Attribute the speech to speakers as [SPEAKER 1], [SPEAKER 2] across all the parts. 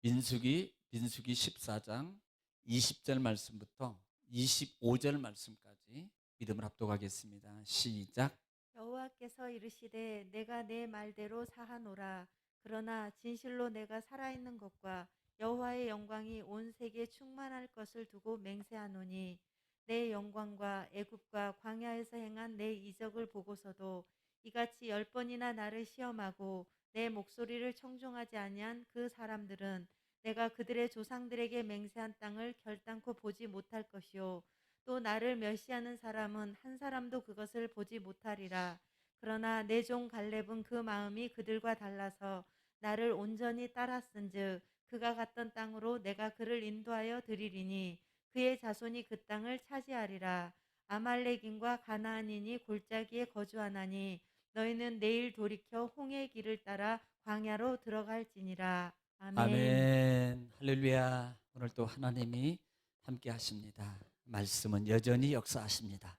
[SPEAKER 1] 민수기 14장 20절 말씀부터 25절 말씀까지 믿음을 합독하겠습니다. 시작.
[SPEAKER 2] 여호와께서 이르시되 내가 내 말대로 사하노라. 그러나 진실로 내가 살아있는 것과 여호와의 영광이 온 세계에 충만할 것을 두고 맹세하노니 내 영광과 애굽과 광야에서 행한 내 이적을 보고서도 이같이 10번이나 나를 시험하고 내 목소리를 청종하지 아니한 그 사람들은 내가 그들의 조상들에게 맹세한 땅을 결단코 보지 못할 것이요 또 나를 멸시하는 사람은 한 사람도 그것을 보지 못하리라. 그러나 내 종 갈렙은 그 마음이 그들과 달라서 나를 온전히 따랐은즉 그가 갔던 땅으로 내가 그를 인도하여 드리리니 그의 자손이 그 땅을 차지하리라. 아말렉인과 가나안인이 골짜기에 거주하나니 너희는 내일 돌이켜 홍해 길을 따라 광야로 들어갈지니라. 아멘.
[SPEAKER 1] 아멘. 할렐루야. 오늘 또 하나님이 함께 하십니다. 말씀은 여전히 역사하십니다.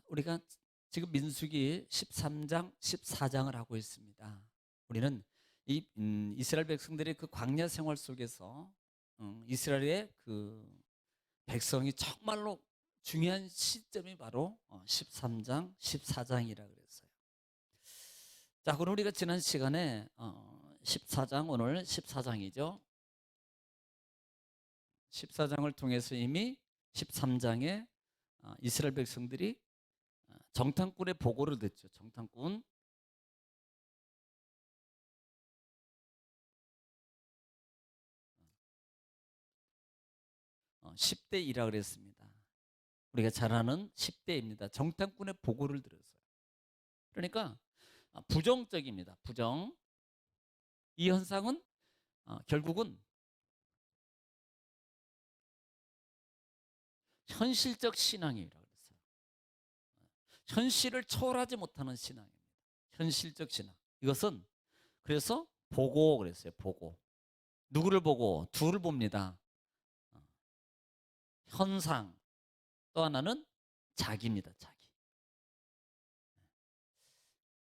[SPEAKER 1] 우리가 지금 민수기 13장, 14장을 하고 있습니다. 우리는 이스라엘 백성들의 그 광야 생활 속에서 이스라엘의 그 백성이 정말로 중요한 시점이 바로 13장, 14장이라 그랬어요. 자, 그럼 우리가 지난 시간에 14장, 오늘 14장이죠. 14장을 통해서 이미 13장에 이스라엘 백성들이 정탐꾼의 보고를 듣죠. 정탐꾼 10대이라 그랬습니다. 우리가 잘 아는 10대입니다. 정탐꾼의 보고를 들었어요. 그러니까 부정적입니다. 부정. 이 현상은 결국은 현실적 신앙이라고 그랬어요. 현실을 초월하지 못하는 신앙입니다. 현실적 신앙. 이것은 그래서 보고 그랬어요. 보고. 누구를 보고? 둘을 봅니다. 현상. 또 하나는 자기입니다. 자기.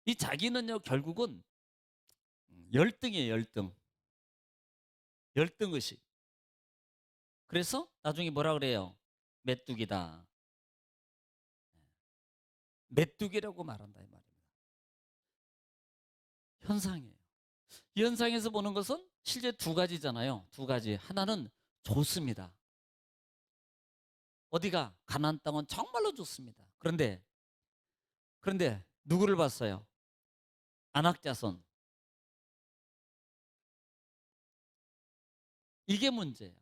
[SPEAKER 1] 이 자기는요, 결국은 열등이에요. 열등. 열등의식. 그래서 나중에 뭐라 그래요? 메뚜기다. 메뚜기라고 말한다 이 말입니다. 현상이에요. 이 현상에서 보는 것은 실제 두 가지잖아요. 두 가지. 하나는 좋습니다. 어디가? 가나안 땅은 정말로 좋습니다. 그런데 누구를 봤어요? 안악자손. 이게 문제예요.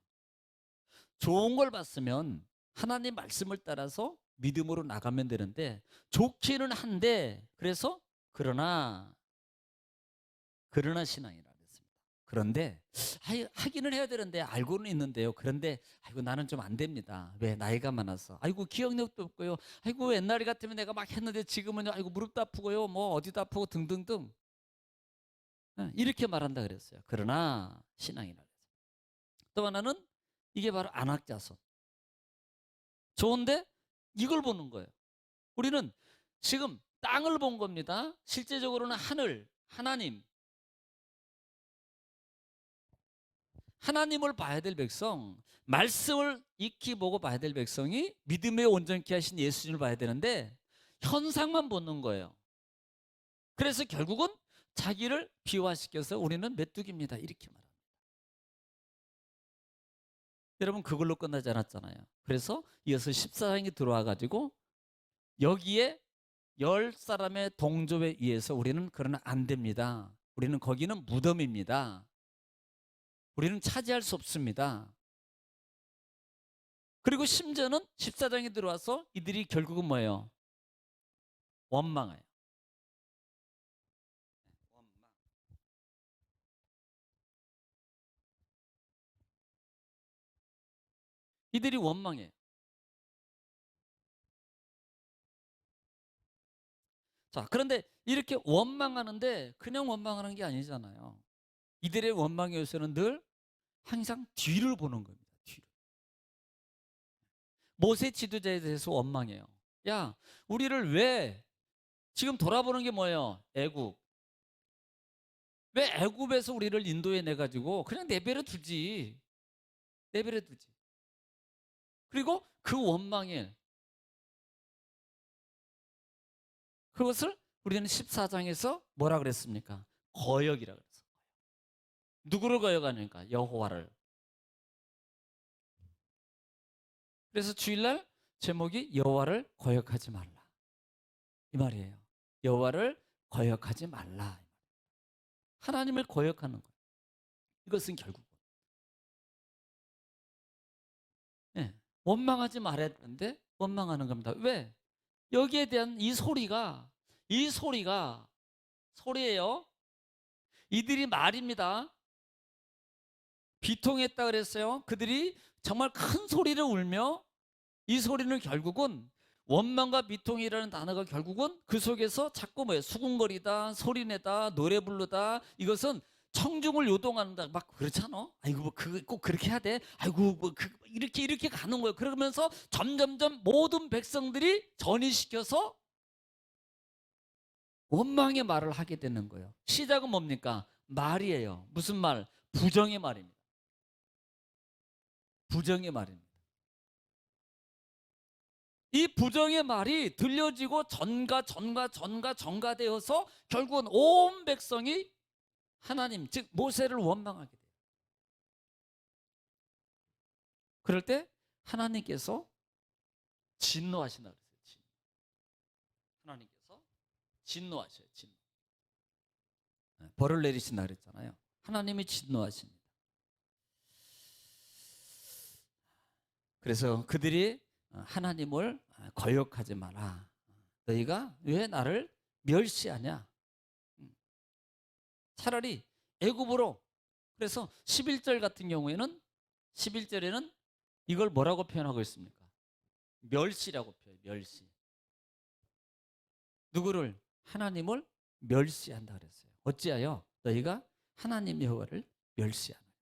[SPEAKER 1] 좋은 걸 봤으면 하나님 말씀을 따라서 믿음으로 나가면 되는데 좋기는 한데 그래서 그러나 신앙이라 그랬습니다. 그런데 하기는 해야 되는데 알고는 있는데요. 그런데 아이고 나는 좀 안 됩니다. 왜? 나이가 많아서. 아이고 기억력도 없고요. 아이고 옛날에 같으면 내가 막 했는데 지금은 아이고 무릎도 아프고요. 뭐 어디도 아프고 등등등. 이렇게 말한다 그랬어요. 그러나 신앙이라 그랬어요. 또 하나는 이게 바로 안악자손. 좋은데 이걸 보는 거예요. 우리는 지금 땅을 본 겁니다. 실제적으로는 하늘, 하나님을 봐야 될 백성, 말씀을 익히 보고 봐야 될 백성이 믿음에 온전케 하신 예수님을 봐야 되는데 현상만 보는 거예요. 그래서 결국은 자기를 비화시켜서 우리는 메뚜기입니다. 이렇게 말합니다. 여러분 그걸로 끝나지 않았잖아요. 그래서 이어서 14장이 들어와 가지고 여기에 10사람의 동조에 의해서 우리는 그러나 안 됩니다. 우리는 거기는 무덤입니다. 우리는 차지할 수 없습니다. 그리고 심지어는 14장에 들어와서 이들이 결국은 뭐예요? 원망해요. 이들이 원망해요. 자, 그런데 이렇게 원망하는데 그냥 원망하는 게 아니잖아요. 이들의 원망의 요소는 늘 항상 뒤를 보는 겁니다. 뒤를. 모세 지도자에 대해서 원망해요. 야, 우리를 왜 지금 돌아보는 게 뭐예요? 애국. 왜 애굽에서 우리를 인도해 내 가지고 그냥 내버려 두지. 내버려 두지. 그리고 그 원망에 그것을 우리는 14장에서 뭐라 그랬습니까? 거역이라 그랬어요. 누구를 거역하니까? 여호와를. 그래서 주일날 제목이 여호와를 거역하지 말라. 이 말이에요. 여호와를 거역하지 말라. 하나님을 거역하는 거예요. 이것은 결국 원망하지 말아야 되는데 원망하는 겁니다. 왜? 여기에 대한 이 소리가 소리예요. 이들이 말입니다. 비통했다 그랬어요. 그들이 정말 큰 소리를 울며 이 소리는 결국은 원망과 비통이라는 단어가 결국은 그 속에서 자꾸 뭐예요? 수군거리다, 소리내다, 노래 부르다. 이것은 청중을 요동한다. 막 그렇잖아. 아이고 뭐 꼭 그렇게 해야 돼. 아이고 뭐 이렇게 가는 거예요. 그러면서 점점점 모든 백성들이 전이시켜서 원망의 말을 하게 되는 거예요. 시작은 뭡니까? 말이에요. 무슨 말? 부정의 말입니다. 부정의 말입니다. 이 부정의 말이 들려지고 전가되어서 결국은 온 백성이 하나님, 즉 모세를 원망하게 돼요. 그럴 때 하나님께서 진노하신다 그랬어요. 하나님께서 진노하셔요. 벌을 내리신다 그랬잖아요. 하나님이 진노하십니다. 그래서 그들이 하나님을 거역하지 마라. 너희가 왜 나를 멸시하냐? 차라리 애굽으로. 그래서 11절 같은 경우에는 11절에는 이걸 뭐라고 표현하고 있습니까? 멸시라고 표현해요. 멸시. 누구를? 하나님을 멸시한다 그랬어요. 어찌하여 너희가 하나님 여호와를 멸시하느냐.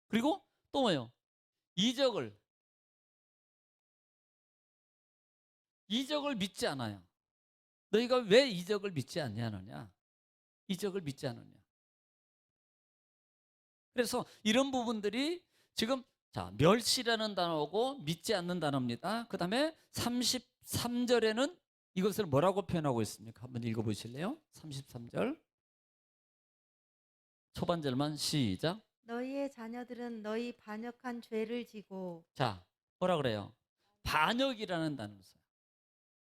[SPEAKER 1] 그리고 또 뭐예요? 이적을 믿지 않아요. 너희가 왜 이적을 믿지 않냐느냐? 이적을 믿지 않느냐? 그래서 이런 부분들이 지금 멸시라는 단어고 믿지 않는 단어입니다. 그 다음에 33절에는 이것을 뭐라고 표현하고 있습니까? 한번 읽어보실래요? 33절 초반절만 시작.
[SPEAKER 2] 너희의 자녀들은 너희 반역한 죄를 지고.
[SPEAKER 1] 자, 뭐라 그래요? 반역이라는 단어를 써요.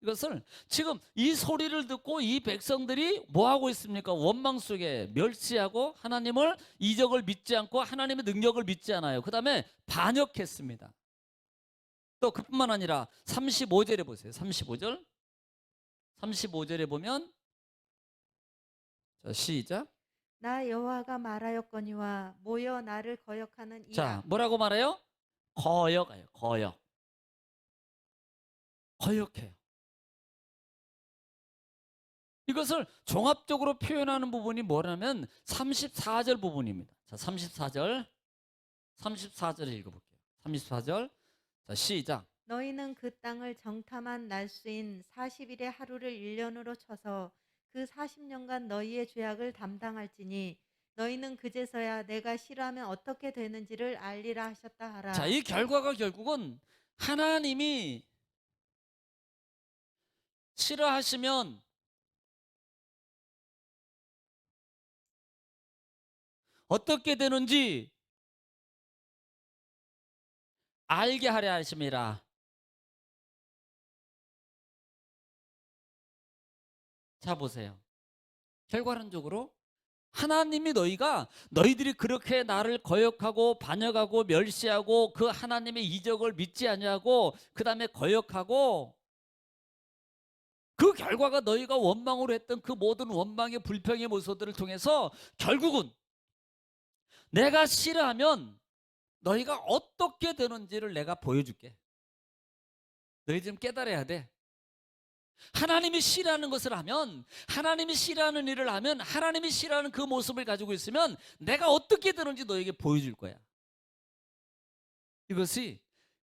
[SPEAKER 1] 이것을 지금 이 소리를 듣고 이 백성들이 뭐 하고 있습니까? 원망 속에 멸시하고 하나님을 이적을 믿지 않고 하나님의 능력을 믿지 않아요. 그 다음에 반역했습니다. 또 그뿐만 아니라 35절에 보세요. 35절에 보면 자, 시작.
[SPEAKER 2] 나 여호와가 말하였거니와 모여 나를 거역하는
[SPEAKER 1] 자, 뭐라고 말해요? 거역해요. 거역해요. 이것을 종합적으로 표현하는 부분이 뭐냐면 34절 부분입니다. 자, 34절 읽어볼게요. 34절 자, 시작.
[SPEAKER 2] 너희는 그 땅을 정탐한 날수인 40일의 하루를 1년으로 쳐서 그 40년간 너희의 죄악을 담당할지니 너희는 그제서야 내가 싫어하면 어떻게 되는지를 알리라 하셨다 하라.
[SPEAKER 1] 자, 이 결과가 결국은 하나님이 싫어하시면 어떻게 되는지 알게 하려 하심이라. 자, 보세요. 결과론적으로 하나님이 너희들이 그렇게 나를 거역하고 반역하고 멸시하고 그 하나님의 이적을 믿지 아니하고 그 다음에 거역하고 그 결과가 너희가 원망으로 했던 그 모든 원망의 불평의 모습들을 통해서 결국은 내가 싫어하면 너희가 어떻게 되는지를 내가 보여줄게. 너희 좀 깨달아야 돼. 하나님이 싫어하는 것을 하면, 하나님이 싫어하는 일을 하면, 하나님이 싫어하는 그 모습을 가지고 있으면 내가 어떻게 되는지 너에게 보여줄 거야. 이것이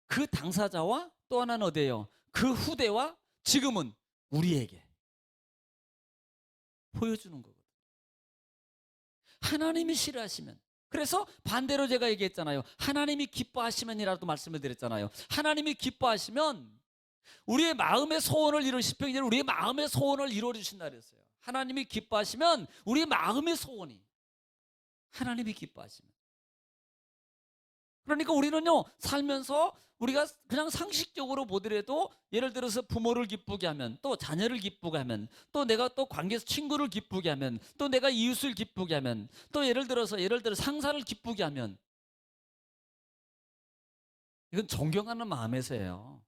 [SPEAKER 1] 그 당사자와 또 하나는 어디예요? 그 후대와 지금은 우리에게 보여주는 거거든. 하나님이 싫어하시면, 그래서 반대로 제가 얘기했잖아요. 하나님이 기뻐하시면이라도 말씀을 드렸잖아요. 하나님이 기뻐하시면 우리의 마음의 소원을 이루시고 우리의 마음의 소원을 이루어 주신다 그랬어요. 하나님이 기뻐하시면 우리의 마음의 소원이, 하나님이 기뻐하시면. 그러니까 우리는요, 살면서 우리가 그냥 상식적으로 보더라도 예를 들어서 부모를 기쁘게 하면, 또 자녀를 기쁘게 하면, 또 내가 또 관계에서 친구를 기쁘게 하면, 또 내가 이웃을 기쁘게 하면, 또 예를 들어 상사를 기쁘게 하면, 이건 존경하는 마음에서예요.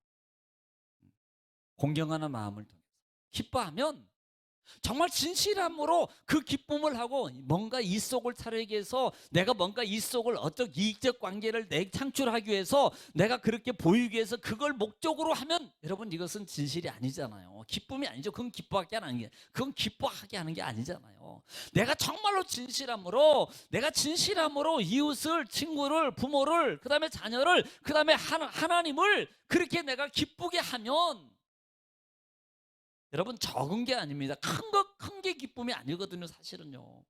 [SPEAKER 1] 공경하는 마음을 통해서 기뻐하면 정말 진실함으로 그 기쁨을 하고, 뭔가 이 속을 차리기 위해서, 내가 뭔가 이 속을 어떤 이익적 관계를 창출하기 위해서, 내가 그렇게 보이기 위해서 그걸 목적으로 하면, 여러분 이것은 진실이 아니잖아요. 기쁨이 아니죠. 그건 기뻐하게 하는 게 아니잖아요. 내가 정말로 진실함으로, 내가 진실함으로 이웃을, 친구를, 부모를, 그 다음에 자녀를, 그 다음에 하나님을 그렇게 내가 기쁘게 하면, 여러분 적은 게 아닙니다. 큰 게 기쁨이 아니거든요, 사실은요.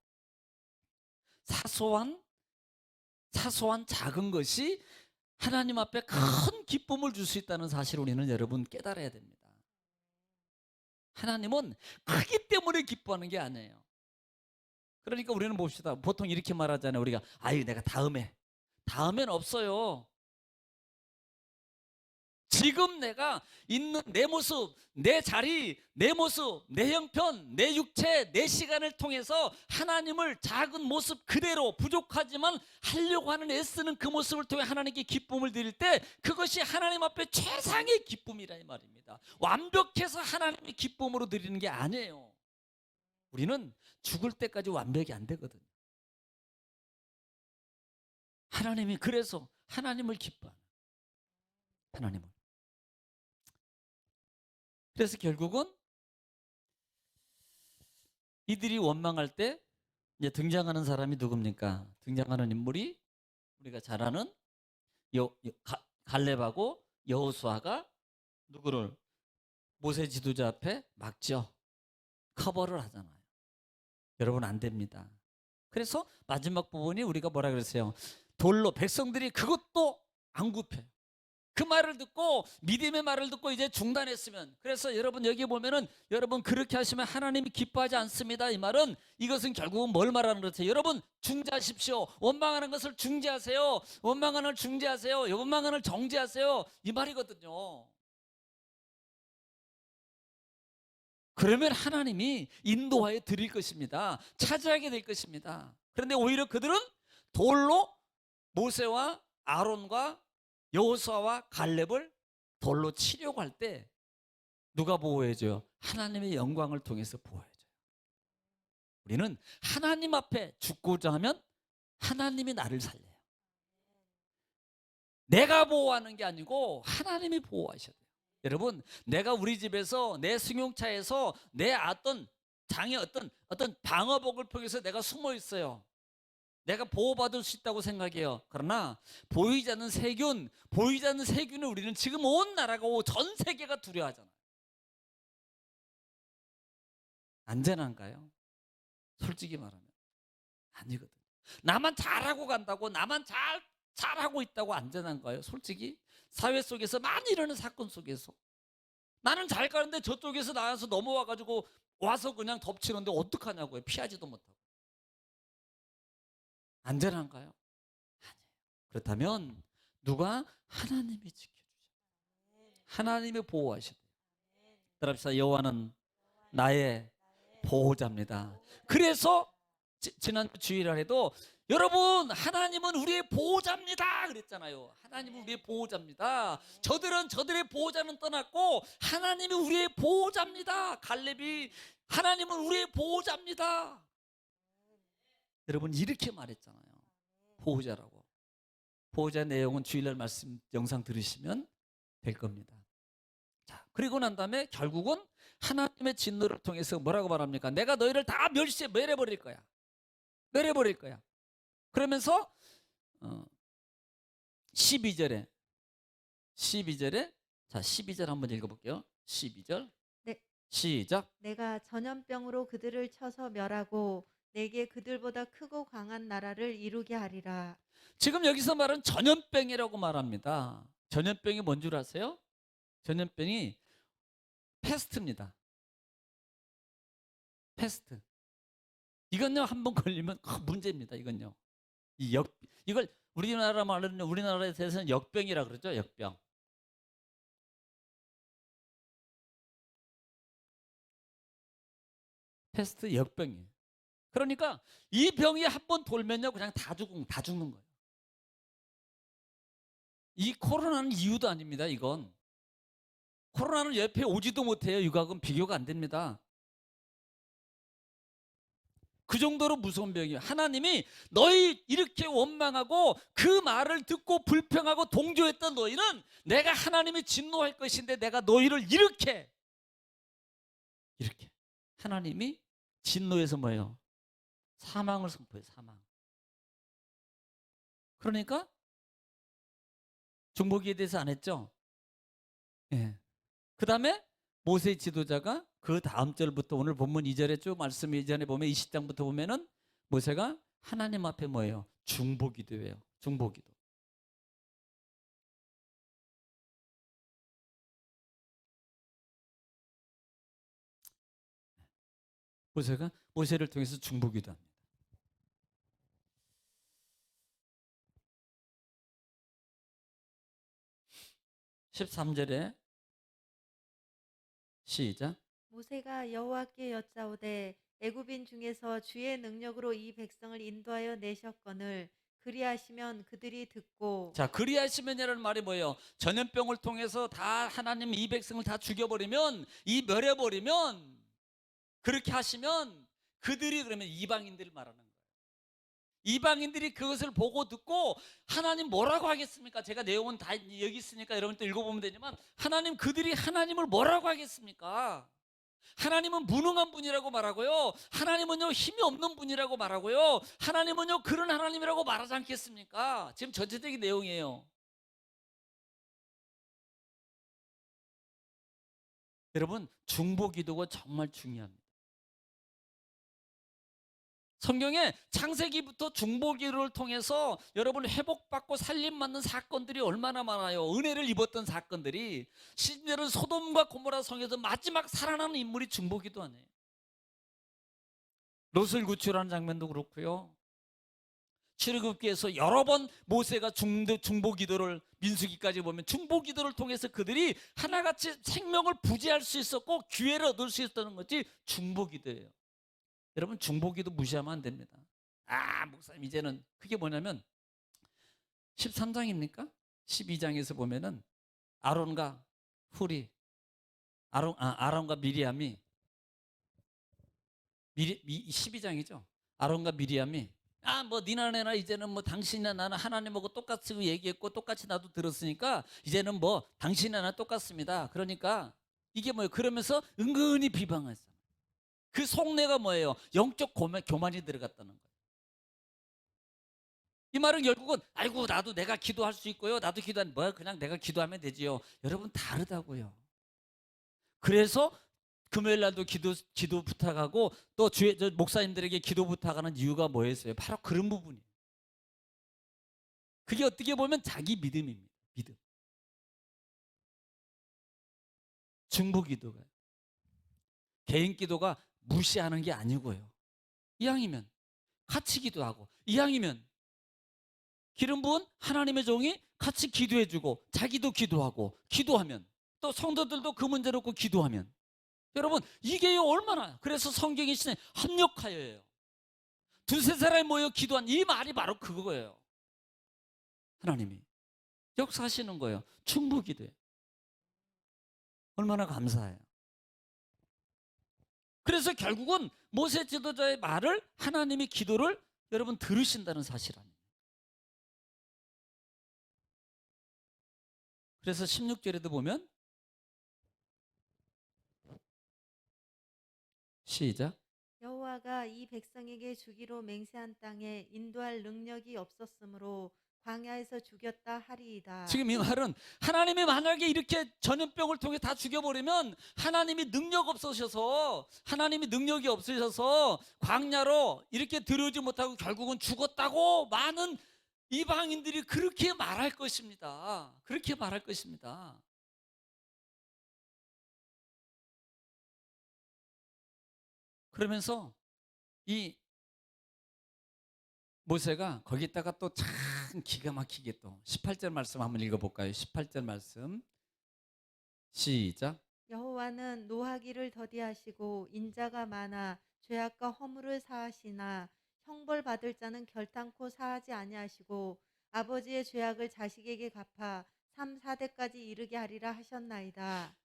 [SPEAKER 1] 사소한 작은 것이 하나님 앞에 큰 기쁨을 줄 수 있다는 사실을 우리는 여러분 깨달아야 됩니다. 하나님은 크기 때문에 기뻐하는 게 아니에요. 그러니까 우리는 봅시다. 보통 이렇게 말하잖아요. 우리가 내가 다음엔 없어요. 지금 내가 있는 내 모습, 내 자리, 내 모습, 내 형편, 내 육체, 내 시간을 통해서 하나님을 작은 모습 그대로 부족하지만 하려고 하는 애쓰는 그 모습을 통해 하나님께 기쁨을 드릴 때, 그것이 하나님 앞에 최상의 기쁨이라 이 말입니다. 완벽해서 하나님의 기쁨으로 드리는 게 아니에요. 우리는 죽을 때까지 완벽이 안 되거든요. 하나님이 그래서 하나님을 기뻐하는, 하나님을. 그래서 결국은 이들이 원망할 때 이제 등장하는 사람이 누굽니까? 등장하는 인물이 우리가 잘 아는 갈렙하고 여호수아가 누구를 모세 지도자 앞에 막죠. 커버를 하잖아요. 여러분 안 됩니다. 그래서 마지막 부분이 우리가 뭐라 그랬어요? 돌로 백성들이 그것도 안 굽혀요. 그 말을 듣고, 믿음의 말을 듣고 이제 중단했으면, 그래서 여러분 여기 보면은, 여러분 그렇게 하시면 하나님이 기뻐하지 않습니다, 이 말은, 이것은 결국은 뭘 말하는 거죠? 여러분 중재하십시오. 원망하는 것을 중재하세요. 원망하는 중재하세요. 원망하는 정죄하세요, 이 말이거든요. 그러면 하나님이 인도하여 드릴 것입니다. 차지하게 될 것입니다. 그런데 오히려 그들은 돌로 모세와 아론과 여호수아와 갈렙을 돌로 치려고 할 때 누가 보호해줘요? 하나님의 영광을 통해서 보호해줘요. 우리는 하나님 앞에 죽고자 하면 하나님이 나를 살려요. 내가 보호하는 게 아니고 하나님이 보호하셔야 돼요. 여러분, 내가 우리 집에서 내 승용차에서 내 어떤 장에 어떤 방어복을 통해서 내가 숨어 있어요. 내가 보호받을 수 있다고 생각해요. 그러나 보이지 않는 세균을 우리는 지금 온 나라가, 전 세계가 두려워하잖아요. 안전한가요? 솔직히 말하면 아니거든요. 나만 잘하고 간다고, 나만 잘하고 있다고 안전한가요? 솔직히 사회 속에서 많이 일어나는 사건 속에서 나는 잘 가는데 저쪽에서 나와서 넘어와가지고 와서 그냥 덮치는데 어떡하냐고요. 피하지도 못하고. 안전한가요? 아니에요. 그렇다면 누가? 하나님이 지켜주셔요. 하나님이 보호하셔야 돼요. 따라합시다. 여호와는 나의 보호자입니다. 그래서 지난 주일날에도 여러분, 하나님은 우리의 보호자입니다 그랬잖아요. 하나님은 우리의 보호자입니다. 저들의 보호자는 떠났고 하나님이 우리의 보호자입니다. 갈렙이 하나님은 우리의 보호자입니다. 여러분 이렇게 말했잖아요. 보호자라고. 보호자 내용은 주일날 말씀 영상 들으시면 될 겁니다. 자, 그리고 난 다음에 결국은 하나님의 진노를 통해서 뭐라고 말합니까? 내가 너희를 다 멸해버릴 거야. 멸해버릴 거야. 그러면서 12절에 자, 12절 한번 읽어볼게요. 12절
[SPEAKER 2] 네.
[SPEAKER 1] 시작.
[SPEAKER 2] 내가 전염병으로 그들을 쳐서 멸하고 내게 그들보다 크고 강한 나라를 이루게 하리라.
[SPEAKER 1] 지금 여기서 말은 전염병이라고 말합니다. 전염병이 뭔 줄 아세요? 전염병이 패스트입니다. 패스트. 이건요 한번 걸리면 문제입니다. 이건요. 이걸 우리나라 말로는 우리나라에 대해서는 역병이라 그러죠. 역병. 패스트 역병이에요. 그러니까 이 병이 한 번 돌면요 그냥 다 죽는 거예요. 이 코로나는 이유도 아닙니다. 이건 코로나는 옆에 오지도 못해요. 이거하고는 비교가 안 됩니다. 그 정도로 무서운 병이에요. 하나님이 너희 이렇게 원망하고 그 말을 듣고 불평하고 동조했던 너희는 내가 하나님이 진노할 것인데 내가 너희를 이렇게 하나님이 진노해서 뭐예요? 사망을 선포해요. 사망. 그러니까 중보기에 대해서 안 했죠. 예. 그 다음에 모세 지도자가 그 다음 절부터 오늘 본문 2절에 쭉 말씀 이전에 보면 20장부터 보면은 모세가 하나님 앞에 뭐예요? 중보기도예요. 중보기도. 모세를 통해서 중보기도합니다. 13절에 시작.
[SPEAKER 2] 모세가 여호와께 여짜오되 애굽인 중에서 주의 능력으로 이 백성을 인도하여 내셨거늘 그리하시면 그들이 듣고.
[SPEAKER 1] 자, 그리하시면이라는 말이 뭐예요? 전염병을 통해서 다 하나님 이 백성을 다 죽여버리면, 이 멸해버리면, 그렇게 하시면 그들이 그러면 이방인들을 말하는 거예요. 이방인들이 그것을 보고 듣고 하나님 뭐라고 하겠습니까? 제가 내용은 다 여기 있으니까 여러분 또 읽어보면 되지만 하나님 그들이 하나님을 뭐라고 하겠습니까? 하나님은 무능한 분이라고 말하고요. 하나님은요 힘이 없는 분이라고 말하고요. 하나님은요 그런 하나님이라고 말하지 않겠습니까? 지금 전체적인 내용이에요. 여러분 중보기도가 정말 중요합니다. 성경에 창세기부터 중보기도를 통해서 여러분 회복받고 살림받는 사건들이 얼마나 많아요. 은혜를 입었던 사건들이. 심지어는 소돔과 고모라 성에서 마지막 살아나는 인물이 중보기도 하네요. 롯을 구출하는 장면도 그렇고요. 출애굽기에서 여러 번 모세가 중보기도를 민수기까지 보면 중보기도를 통해서 그들이 하나같이 생명을 부지할 수 있었고 기회를 얻을 수 있었다는 것이 중보기도예요. 여러분 중보기도 무시하면 안 됩니다. 목사님 이제는 그게 뭐냐면 13장입니까? 12장에서 보면은 아론과 훌이 아론과 미리암이 12장이죠. 아론과 미리암이 뭐 니나 내나 이제는 뭐 당신이나 나는 하나님하고 똑같이 얘기했고 똑같이 나도 들었으니까 이제는 뭐 당신이나 나 똑같습니다. 그러니까 이게 뭐예요? 그러면서 은근히 비방했어요. 그 속내가 뭐예요? 영적 교만이 들어갔다는 거예요. 이 말은 결국은 아이고 나도 내가 기도할 수 있고요. 나도 기도하는 뭐야 그냥 내가 기도하면 되지요. 여러분 다르다고요. 그래서 금요일 날도 기도 부탁하고 또 목사님들에게 기도 부탁하는 이유가 뭐였어요? 바로 그런 부분이에요. 그게 어떻게 보면 자기 믿음입니다. 믿음. 중보기도가 개인 기도가 무시하는 게 아니고요. 이왕이면 같이 기도하고 이왕이면 기름 부은 하나님의 종이 같이 기도해주고 자기도 기도하고 기도하면 또 성도들도 그 문제 놓고 기도하면 여러분 이게 얼마나 그래서 성경이 시대 합력하여예요. 두세 사람이 모여 기도한 이 말이 바로 그거예요. 하나님이 역사하시는 거예요. 충북기도예요. 얼마나 감사해요. 그래서 결국은 모세 지도자의 말을 하나님이 기도를 여러분 들으신다는 사실 아니에요. 그래서 16절에도 보면 시작.
[SPEAKER 2] 여호와가 이 백성에게 주기로 맹세한 땅에 인도할 능력이 없었으므로 광야에서 죽였다 하리이다.
[SPEAKER 1] 지금 이 말은 하나님이 만약에 이렇게 전염병을 통해 다 죽여버리면 하나님이 능력이 없으셔서 광야로 이렇게 들어오지 못하고 결국은 죽었다고 많은 이방인들이 그렇게 말할 것입니다. 그렇게 말할 것입니다. 그러면서 이 모세가 거기다가 또 참 기가 막히게 또 18절 말씀 한번 읽어볼까요? 18절 말씀 시작.
[SPEAKER 2] 여호와는 노하기를 더디하시고 인자가 많아 죄악과 허물을 사하시나 형벌 받을 자는 결탄코 사하지 아니하시고 아버지의 죄악을 자식에게 갚아 3, 4대까지 이르게 하리라 하셨나이다.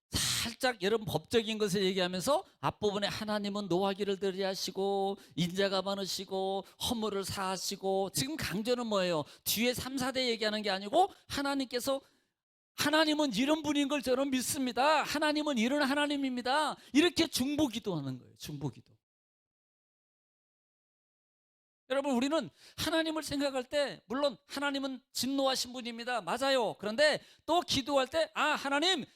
[SPEAKER 1] 살짝 여러분 법적인 것을 얘기하면서 앞부분에 하나님은 노하기를 더디하시고 인자가 많으시고 허물을 사하시고, 지금 강조는 뭐예요? 뒤에 3, 4대 얘기하는 게 아니고 하나님께서 하나님은 이런 분인 걸 저는 믿습니다. 하나님은 이런 하나님입니다. 이렇게 중보기도하는 거예요. 중보기도. 여러분, 우리는 하나님을 생각할 때 물론 하나님은 진노하신 분입니다. 맞아요. 그런데 또 기도할 때 하나님은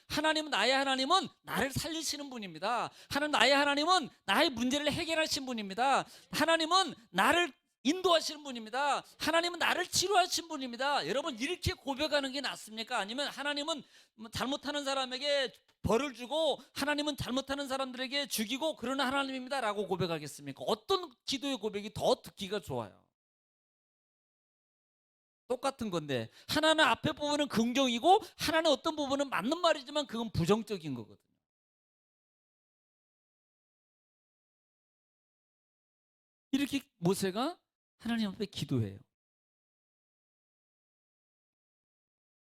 [SPEAKER 1] 나의 하나님은 나를 살리시는 분입니다. 나의 하나님은 나의 문제를 해결하신 분입니다. 하나님은 나를 인도하시는 분입니다. 하나님은 나를 치료하신 분입니다. 여러분, 이렇게 고백하는 게 낫습니까? 아니면 하나님은 잘못하는 사람에게 벌을 주고 하나님은 잘못하는 사람들에게 죽이고 그러는 하나님입니다 라고 고백하겠습니까? 어떤 기도의 고백이 더 듣기가 좋아요? 똑같은 건데 하나는 앞에 부분은 긍정이고 하나는 어떤 부분은 맞는 말이지만 그건 부정적인 거거든요. 이렇게 모세가 하나님 앞에 기도해요.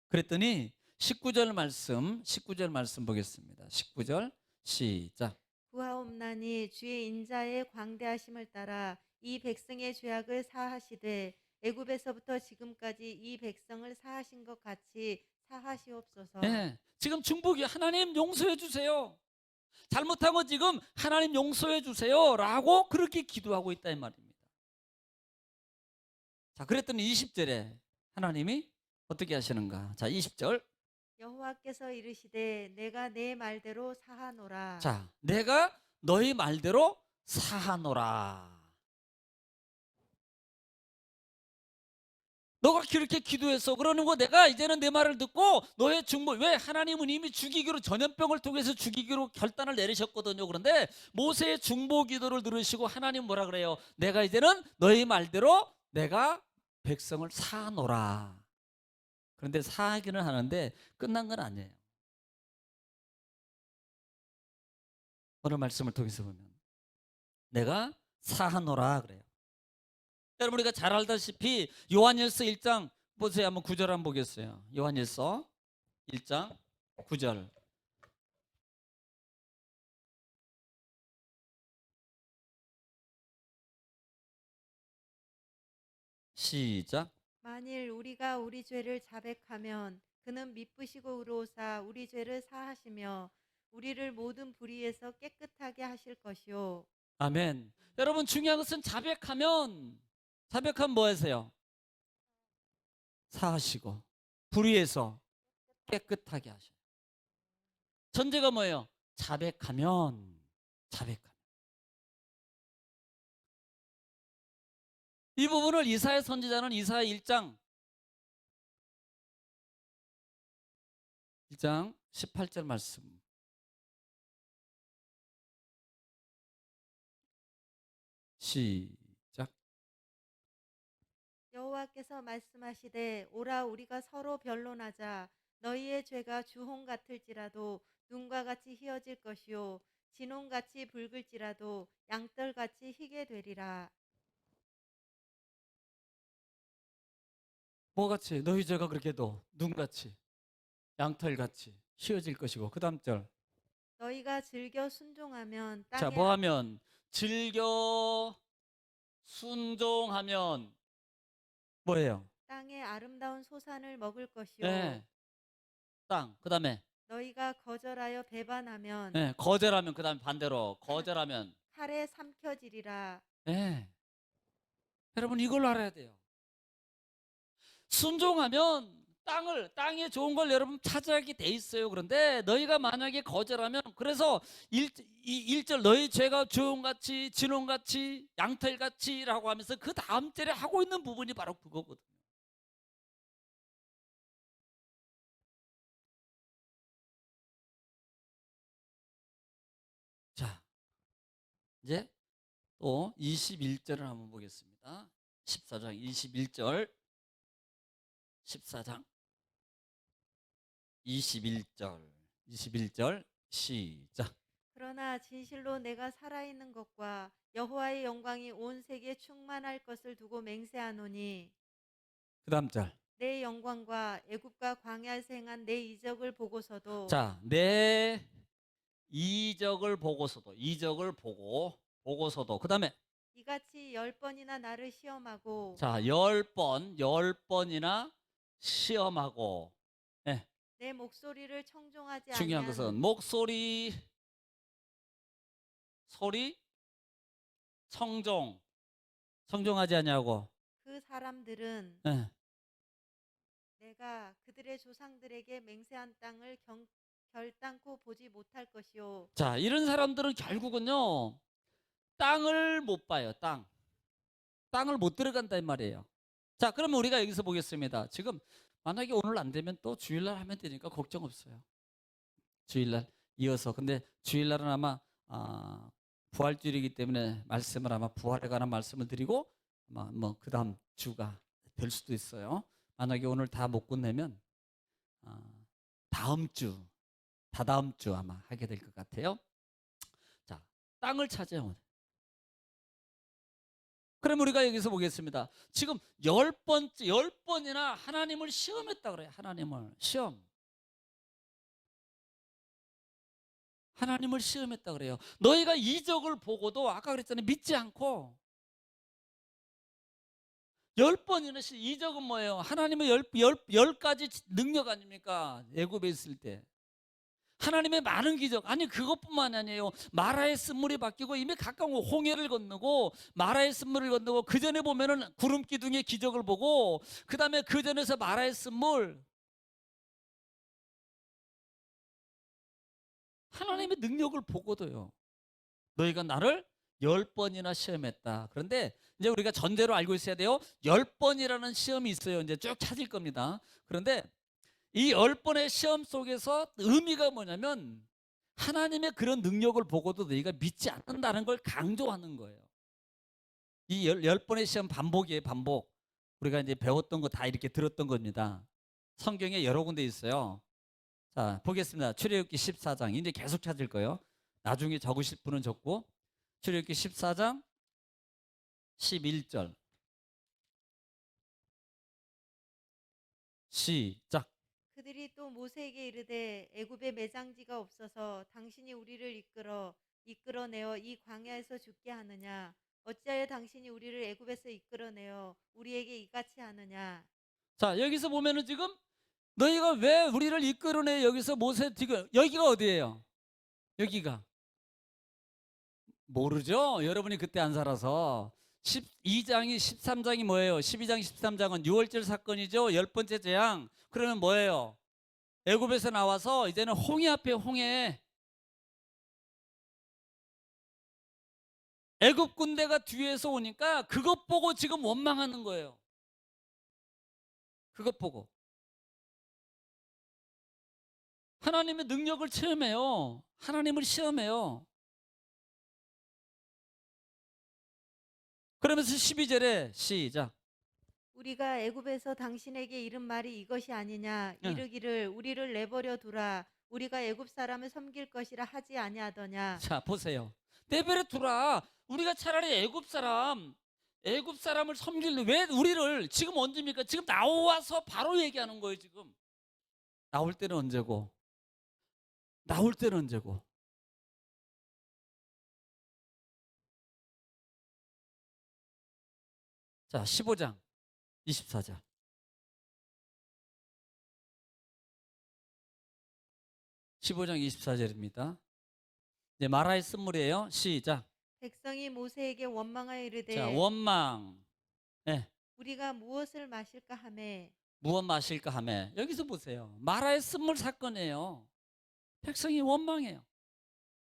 [SPEAKER 1] 그랬더니 19절 말씀 보겠습니다. 19절 시작.
[SPEAKER 2] 구하옵나니 주의 인자의 광대하심을 따라 이 백성의 죄악을 사하시되 애굽에서부터 지금까지 이 백성을 사하신 것 같이 사하시옵소서.
[SPEAKER 1] 네, 지금 중보기 하나님 용서해 주세요. 잘못한 거 지금 하나님 용서해 주세요 라고 그렇게 기도하고 있다 이 말입니다. 자, 그랬더니 20절에 하나님이 어떻게 하시는가? 자, 20절.
[SPEAKER 2] 여호와께서 이르시되 내가 내 말대로 사하노라.
[SPEAKER 1] 자, 내가 너희 말대로 사하노라. 너가 그렇게 기도했어. 그러는 거 내가 이제는 내 말을 듣고 너의 중보, 왜 하나님은 이미 죽이기로, 전염병을 통해서 죽이기로 결단을 내리셨거든요. 그런데 모세의 중보 기도를 들으시고 하나님 뭐라 그래요? 내가 이제는 너희 말대로 내가 백성을 사하노라. 그런데 사하기는 하는데 끝난 건 아니에요. 오늘 말씀을 통해서 보면 내가 사하노라 그래요. 여러분, 우리가 잘 알다시피 요한일서 1장 보세요. 한번 9절 한번 보겠어요. 요한일서 1장 9절 시작.
[SPEAKER 2] 만일 우리가 우리 죄를 자백하면 그는 미쁘시고 의로우사 우리 죄를 사하시며 우리를 모든 불의에서 깨끗하게 하실 것이요.
[SPEAKER 1] 아멘. 여러분, 중요한 것은 자백하면 뭐 하세요? 사하시고 불의에서 깨끗하게 하셔요. 전제가 뭐예요? 자백하면. 이 부분을 이사야 선지자는 이사야 1장 18절 말씀 시작.
[SPEAKER 2] 여호와께서 말씀하시되 오라 우리가 서로 변론하자. 너희의 죄가 주홍 같을지라도 눈과 같이 희어질 것이요 진홍같이 붉을지라도 양털같이 희게 되리라.
[SPEAKER 1] 뭐같이? 너희 죄가 그렇게도 눈같이 양털같이 휘어질 것이고, 그 다음 절.
[SPEAKER 2] 너희가 즐겨 순종하면
[SPEAKER 1] 자,
[SPEAKER 2] 땅에
[SPEAKER 1] 뭐하면? 즐겨 순종하면 뭐예요?
[SPEAKER 2] 땅에 아름다운 소산을 먹을 것이요
[SPEAKER 1] 네, 땅. 그 다음에
[SPEAKER 2] 너희가 거절하여 배반하면
[SPEAKER 1] 네, 거절하면, 그 다음에 반대로 거절하면
[SPEAKER 2] 칼에 삼켜지리라.
[SPEAKER 1] 네. 여러분, 이걸 알아야 돼요. 순종하면 땅에 좋은 걸 여러분 차지하게 돼 있어요. 그런데 너희가 만약에 거절하면, 그래서 1절 너희 죄가 주홍같이 진홍같이 양털같이라고 하면서 그 다음 절에 하고 있는 부분이 바로 그거거든요. 자, 이제 또 21절을 한번 보겠습니다. 14장 21절, 14장 21절 시작.
[SPEAKER 2] 그러나 진실로 내가 살아있는 것과 여호와의 영광이 온 세계에 충만할 것을 두고 맹세하노니
[SPEAKER 1] 그 다음 절.
[SPEAKER 2] 내 영광과 애굽과 광야에서 행한 내 이적을 보고서도
[SPEAKER 1] 자, 내 이적을 보고서도 그 다음에
[SPEAKER 2] 이같이 10번이나 나를 시험하고
[SPEAKER 1] 자, 10번이나 시험하고. 네,
[SPEAKER 2] 내 목소리를 청종하지
[SPEAKER 1] 중요한 것은
[SPEAKER 2] 아니한
[SPEAKER 1] 소리 청종하지 아니하고.
[SPEAKER 2] 그 사람들은
[SPEAKER 1] 네.
[SPEAKER 2] 내가 그들의 조상들에게 맹세한 땅을 결단코 보지 못할 것이요
[SPEAKER 1] 자, 이런 사람들은 결국은요 땅을 못 봐요. 땅을 못 들어간다 이 말이에요. 자, 그러면 우리가 여기서 보겠습니다. 지금 만약에 오늘 안 되면 또 주일날 하면 되니까 걱정 없어요. 주일날 이어서. 근데 주일날은 아마 부활주일이기 때문에 말씀을 아마 부활에 관한 말씀을 드리고 아마 뭐 그 다음 주가 될 수도 있어요. 만약에 오늘 다 못 끝내면 다음 주, 다다음 주 아마 하게 될 것 같아요. 자, 땅을 차지하면. 그럼 우리가 여기서 보겠습니다. 지금 10번이나 하나님을 시험했다 그래요. 하나님을 시험했다 그래요. 너희가 이적을 보고도 아까 그랬잖아요. 믿지 않고 10번이나 이적은 뭐예요? 하나님의 열 가지 능력 아닙니까? 애굽에 있을 때. 하나님의 많은 기적, 아니 그것뿐만 아니에요. 마라의 쓴물이 바뀌고 이미 가까운 홍해를 건너고 마라의 쓴물을 건너고 그 전에 보면은 구름 기둥의 기적을 보고 그 다음에 그 전에서 마라의 쓴물, 하나님의 능력을 보고도요. 너희가 나를 10번이나 시험했다. 그런데 이제 우리가 전제로 알고 있어야 돼요. 10번이라는 시험이 있어요. 이제 쭉 찾을 겁니다. 그런데 이 10번의 시험 속에서 의미가 뭐냐면 하나님의 그런 능력을 보고도 너희가 믿지 않는다는 걸 강조하는 거예요. 이 10번의 시험 반복이에요. 반복. 우리가 이제 배웠던 거 다 이렇게 들었던 겁니다. 성경에 여러 군데 있어요. 자, 보겠습니다. 출애굽기 14장. 이제 계속 찾을 거예요. 나중에 적으실 분은 적고. 출애굽기 14장 11절 시작.
[SPEAKER 2] 그들이 또 모세에게 이르되 애굽에 매장지가 없어서 당신이 우리를 이끌어내어 이 광야에서 죽게 하느냐 어찌하여 당신이 우리를 애굽에서 이끌어내어 우리에게 이같이 하느냐.
[SPEAKER 1] 자, 여기서 보면은 지금 너희가 왜 우리를 이끌어내, 여기서 모세 지금 여기가 어디예요? 여기가 모르죠? 여러분이 그때 안 살아서. 12장이 13장이 뭐예요? 12장 13장은 6월절 사건이죠. 10번째 재앙. 그러면 뭐예요? 애굽에서 나와서 이제는 홍해 앞에 홍해. 애굽 군대가 뒤에서 오니까 그것 보고 지금 원망하는 거예요. 그것 보고. 하나님의 능력을 체험해요. 하나님을 시험해요. 그러면서 12절에 시작.
[SPEAKER 2] 우리가 애굽에서 당신에게 이른 말이 이것이 아니냐.
[SPEAKER 1] 응.
[SPEAKER 2] 이르기를 우리를 내버려 두라. 우리가 애굽 사람을 섬길 것이라 하지 아니하더냐.
[SPEAKER 1] 자, 보세요. 내버려 두라. 우리가 차라리 애굽 사람을 섬길래 왜 우리를 지금 언제입니까? 지금 나와서 바로 얘기하는 거예요, 지금. 나올 때는 언제고? 나올 때는 언제고? 자, 15장 24절. 15장 24절입니다. 이제 마라의 쓴물이에요. 시작.
[SPEAKER 2] 백성이 모세에게 원망하여 이르되
[SPEAKER 1] 자, 원망. 네.
[SPEAKER 2] 우리가 무엇을 마실까 하매
[SPEAKER 1] 무엇 마실까 하매. 여기서 보세요. 마라의 쓴물 사건이에요. 백성이 원망해요.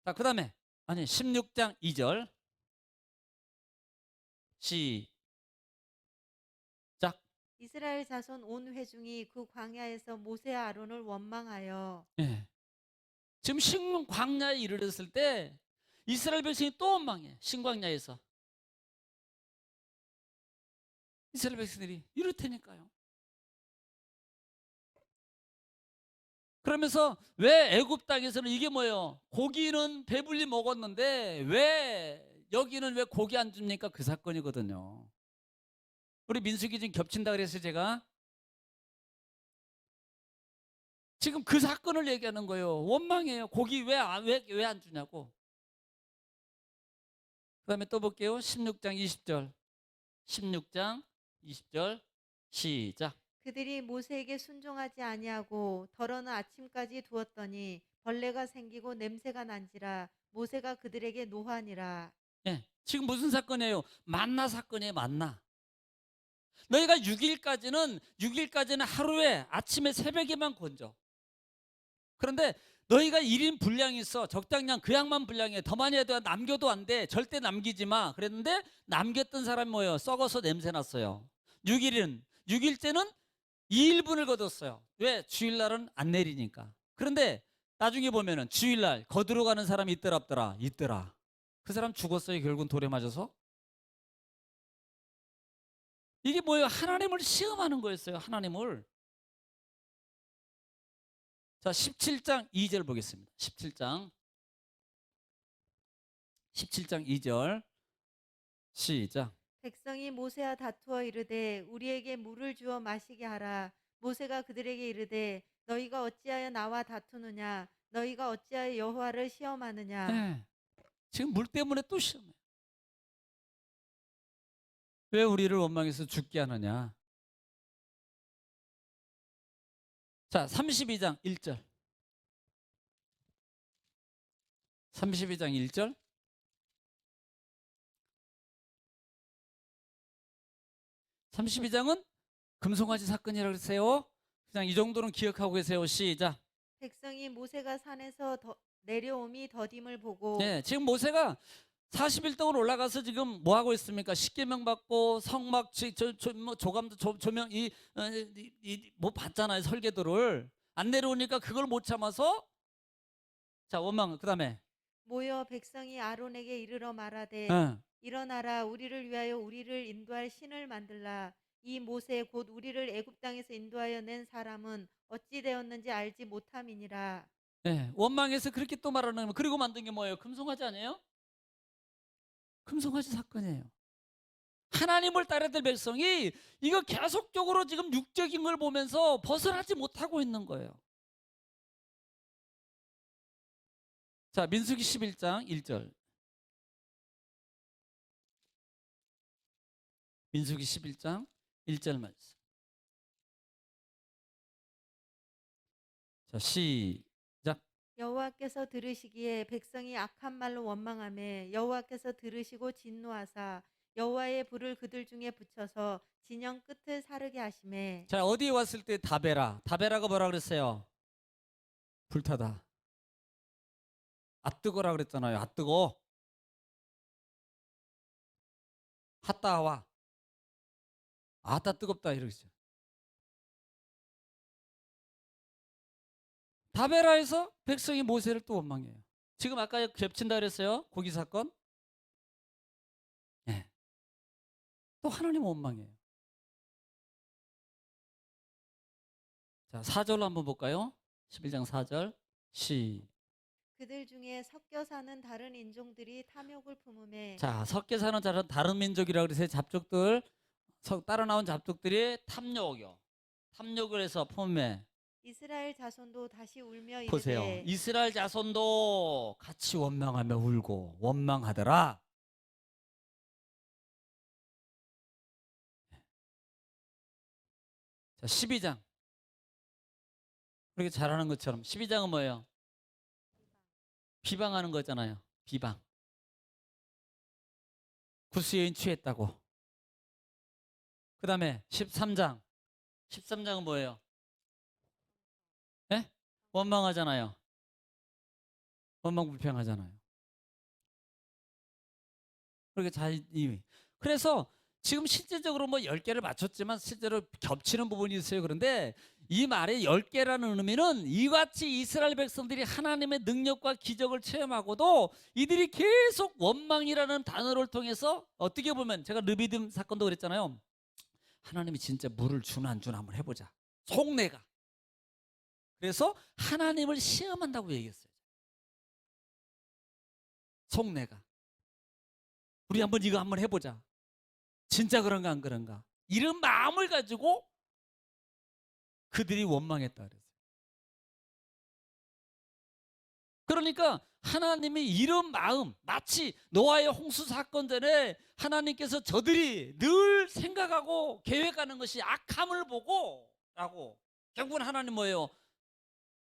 [SPEAKER 1] 자, 그 다음에 16장 2절 시작.
[SPEAKER 2] 이스라엘 자손 온 회중이 그 광야에서 모세와 아론을 원망하여
[SPEAKER 1] 예. 지금 신광야에 이르렀을 때 이스라엘 백성이 또 원망해. 신광야에서 이스라엘 백성들이 이럴 테니까요. 그러면서 왜 애굽 땅에서는 이게 뭐예요? 고기는 배불리 먹었는데 왜 여기는 왜 고기 안 줍니까? 그 사건이거든요. 우리 민수기 좀 겹친다 그랬어요, 제가. 지금 그 사건을 얘기하는 거예요. 원망해요. 고기 왜 안 주냐고. 그 다음에 또 볼게요. 16장 20절. 16장 20절 시작.
[SPEAKER 2] 그들이 모세에게 순종하지 아니하고 덜어는 아침까지 두었더니 벌레가 생기고 냄새가 난지라 모세가 그들에게 노하니라.
[SPEAKER 1] 예, 지금 무슨 사건이에요? 만나 사건이에요. 만나. 너희가 6일까지는 하루에 아침에 새벽에만 건져. 그런데 너희가 1인 분량이 있어. 적당량 그 양만 분량이에요. 더 많이 해도 남겨도 안 돼. 절대 남기지 마. 그랬는데 남겼던 사람이 뭐예요? 썩어서 냄새 났어요. 6일째는 2일분을 거뒀어요. 왜? 주일날은 안 내리니까. 그런데 나중에 보면은 주일날 거두러 가는 사람이 있더라 없더라? 있더라. 그 사람 죽었어요. 결국은 돌에 맞아서. 이게 뭐예요? 하나님을 시험하는 거였어요. 하나님을. 자, 17장 2절 보겠습니다. 17장 2절 시작.
[SPEAKER 2] 백성이 모세와 다투어 이르되 우리에게 물을 주어 마시게 하라. 모세가 그들에게 이르되 너희가 어찌하여 나와 다투느냐? 너희가 어찌하여 여호와를 시험하느냐?
[SPEAKER 1] 네. 지금 물 때문에 또 시험해요. 왜 우리를 원망해서 죽게 하느냐? 자, 32장 1절. 32장 1절. 32장은 금송아지 사건이라고 그랬어요. 그냥 이 정도는 기억하고 계세요. 시작.
[SPEAKER 2] 백성이 모세가 산에서 내려옴이 더딤을 보고
[SPEAKER 1] 네, 지금 모세가 40일 동안 올라가서 지금 뭐 하고 있습니까? 십계명 받고 성막 뭐 조감도 조명 뭐 봤잖아요. 설계도를 안 내려오니까 그걸 못 참아서 자 원망. 그다음에
[SPEAKER 2] 모여 백성이 아론에게 이르러 말하되
[SPEAKER 1] 어,
[SPEAKER 2] 일어나라 우리를 위하여 우리를 인도할 신을 만들라. 이 모세 곧 우리를 애굽 땅에서 인도하여 낸 사람은 어찌 되었는지 알지 못함이니라.
[SPEAKER 1] 네, 원망해서 그렇게 또 말하는 거. 그리고 만든 게 뭐예요? 금송아지 아니에요? 금송아지 사건이에요. 하나님을 따라야 될 백성이 이거 계속적으로 지금 육적인 걸 보면서 벗어나지 못하고 있는 거예요. 자, 민수기 11장 1절. 민수기 11장 1절 말씀. 자, 시작.
[SPEAKER 2] 여호와께서 들으시기에 백성이 악한 말로 원망하며 여호와께서 들으시고 진노하사 여호와의 불을 그들 중에 붙여서 진영 끝을 사르게 하시매
[SPEAKER 1] 자, 어디에 왔을 때 다베라가 뭐라 그랬어요? 불타다. 앗뜨거라 그랬잖아요. 앗뜨거. 핫다와. 아따 뜨겁다 이러겠죠. 다베라에서 백성이 모세를 또 원망해요. 지금 아까 겹친다 그랬어요. 고기 사건. 네. 또 하나님 원망해요. 자, 4절로 한번 볼까요? 11장 4절.
[SPEAKER 2] 그들 중에 섞여 사는 다른 인종들이 탐욕을 품음에
[SPEAKER 1] 자, 섞여 사는 다른 민족이라고 그래서 잡족들 따라 나온 잡족들이 탐욕이요. 탐욕을 해서 품에
[SPEAKER 2] 이스라엘 자손도 다시 울며
[SPEAKER 1] 보세요.
[SPEAKER 2] 이르되
[SPEAKER 1] 이스라엘 자손도 같이 원망하며 울고 원망하더라. 자, 12장. 그렇게 잘하는 것처럼 12장은 뭐예요? 비방하는 거잖아요. 비방. 구스 여인 취했다고. 그 다음에 13장. 13장은 뭐예요? 예? 원망하잖아요. 원망불평하잖아요. 그렇게 그래서 지금 실제적으로 뭐 10개를 맞췄지만 실제로 겹치는 부분이 있어요. 그런데 이 말의 10개라는 의미는 이같이 이스라엘 백성들이 하나님의 능력과 기적을 체험하고도 이들이 계속 원망이라는 단어를 통해서 어떻게 보면 제가 르비딤 사건도 그랬잖아요. 하나님이 진짜 물을 주나 안 주나 한번 해보자. 속내가. 그래서 하나님을 시험한다고 얘기했어요. 속내가. 우리 한번 이거 한번 해보자. 진짜 그런가 안 그런가. 이런 마음을 가지고 그들이 원망했다 그랬어요. 그러니까 하나님이 이런 마음, 마치 노아의 홍수 사건 전에 하나님께서 저들이 늘 생각하고 계획하는 것이 악함을 보고 라고 결국은 하나님 뭐예요?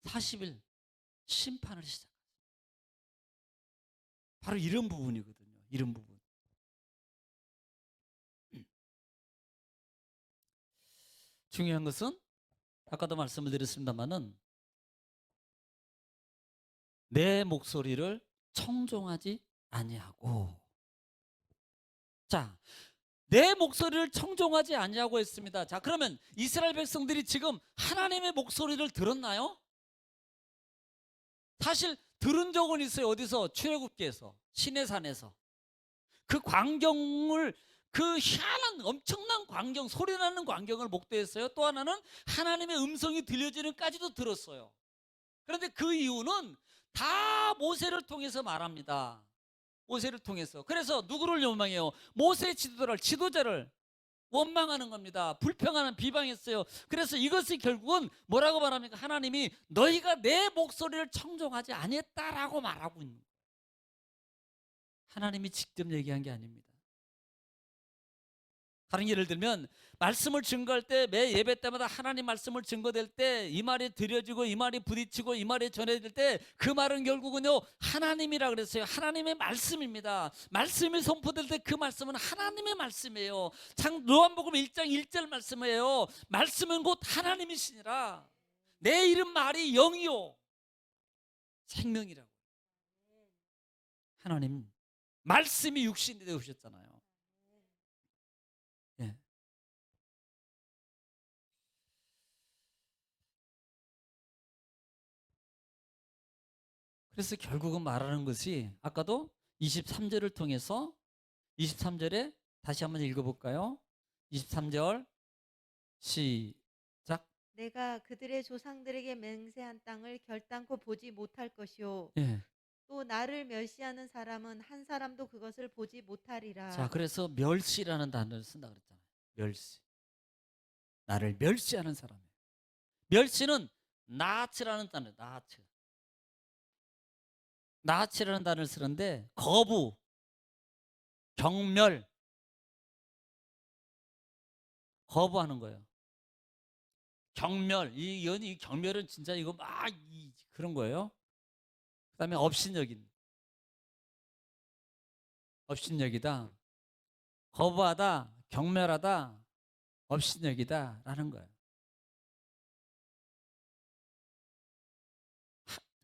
[SPEAKER 1] 40일 심판을 시작. 바로 이런 부분이거든요. 이런 부분. 중요한 것은 아까도 말씀을 드렸습니다만은 내 목소리를 청종하지 아니하고, 자, 내 목소리를 청종하지 아니하고 했습니다. 자, 그러면 이스라엘 백성들이 지금 하나님의 목소리를 들었나요? 사실 들은 적은 있어요. 어디서? 출애굽기에서, 시내산에서. 그 광경을, 그 희한한 엄청난 광경, 소리나는 광경을 목도했어요. 또 하나는 하나님의 음성이 들려지는까지도 들었어요. 그런데 그 이유는 다 모세를 통해서 말합니다. 모세를 통해서. 그래서 누구를 원망해요? 모세의 지도자를 원망하는 겁니다. 불평하는, 비방했어요. 그래서 이것이 결국은 뭐라고 말합니까? 하나님이 너희가 내 목소리를 청종하지 아니했다라고 말하고 있는 거예요. 하나님이 직접 얘기한 게 아닙니다. 다른 예를 들면 말씀을 증거할 때, 매 예배 때마다 하나님 말씀을 증거될 때 이 말이 드려지고 이 말이 부딪히고 이 말이 전해질 때 그 말은 결국은요 하나님이라 그랬어요. 하나님의 말씀입니다. 말씀이 선포될 때 그 말씀은 하나님의 말씀이에요. 요한복음 1장 1절 말씀이에요. 말씀은 곧 하나님이시니라. 내 이름 말이 영이요 생명이라고. 하나님 말씀이 육신이 되오셨잖아요. 예. 그래서 결국은 말하는 것이 아까도 23절을 통해서 23절에 다시 한번 읽어볼까요? 23절 시작.
[SPEAKER 2] 내가 그들의 조상들에게 맹세한 땅을 결단코 보지 못할 것이요
[SPEAKER 1] 예.
[SPEAKER 2] 또 나를 멸시하는 사람은 한 사람도 그것을 보지 못하리라.
[SPEAKER 1] 자, 그래서 멸시라는 단어를 쓴다 그랬잖아요. 멸시. 나를 멸시하는 사람이에요. 멸시는 나치라는 단어예요. 나치. 나치라는 단어를 쓰는데 거부, 경멸, 거부하는 거예요. 경멸, 이 경멸은 진짜 이거 막 그런 거예요. 그다음에 업신여기다, 거부하다, 경멸하다, 업신여기다라는 거예요.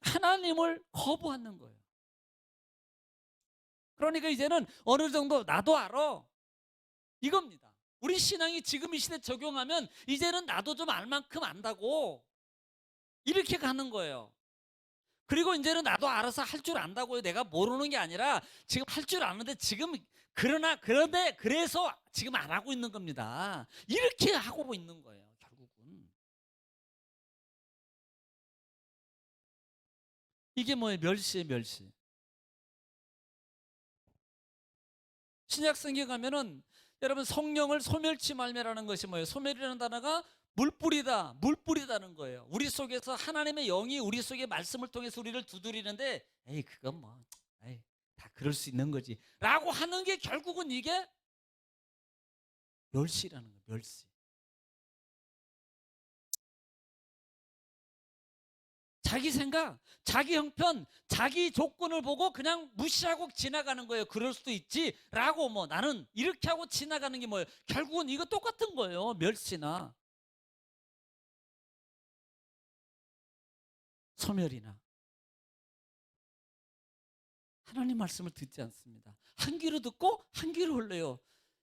[SPEAKER 1] 하나님을 거부하는 거예요. 그러니까 이제는 어느 정도 나도 알아 이겁니다. 우리 신앙이 지금 이 시대 적용하면 이제는 나도 좀 알 만큼 안다고 이렇게 가는 거예요. 그리고 이제는 나도 알아서 할 줄 안다고요. 내가 모르는 게 아니라 지금 할 줄 아는데 지금 그런데 그래서 지금 안 하고 있는 겁니다. 이렇게 하고 있는 거예요. 결국은 이게 뭐예요? 멸시의 멸시. 신약 성경 가면은 여러분 성령을 소멸치 말매라는 것이 뭐예요? 소멸이라는 단어가 물뿌리다는 거예요. 우리 속에서 하나님의 영이 우리 속에 말씀을 통해서 우리를 두드리는데 에이 그건 뭐 에이 다 그럴 수 있는 거지 라고 하는 게 결국은 이게 멸시라는 거예요. 멸시. 자기 생각, 자기 형편, 자기 조건을 보고 그냥 무시하고 지나가는 거예요. 그럴 수도 있지라고 뭐 나는 이렇게 하고 지나가는 게 뭐예요? 결국은 이거 똑같은 거예요. 멸시나 소멸이나. 하나님 말씀을 듣지 않습니다. 한 귀로 듣고 한 귀로 흘러요.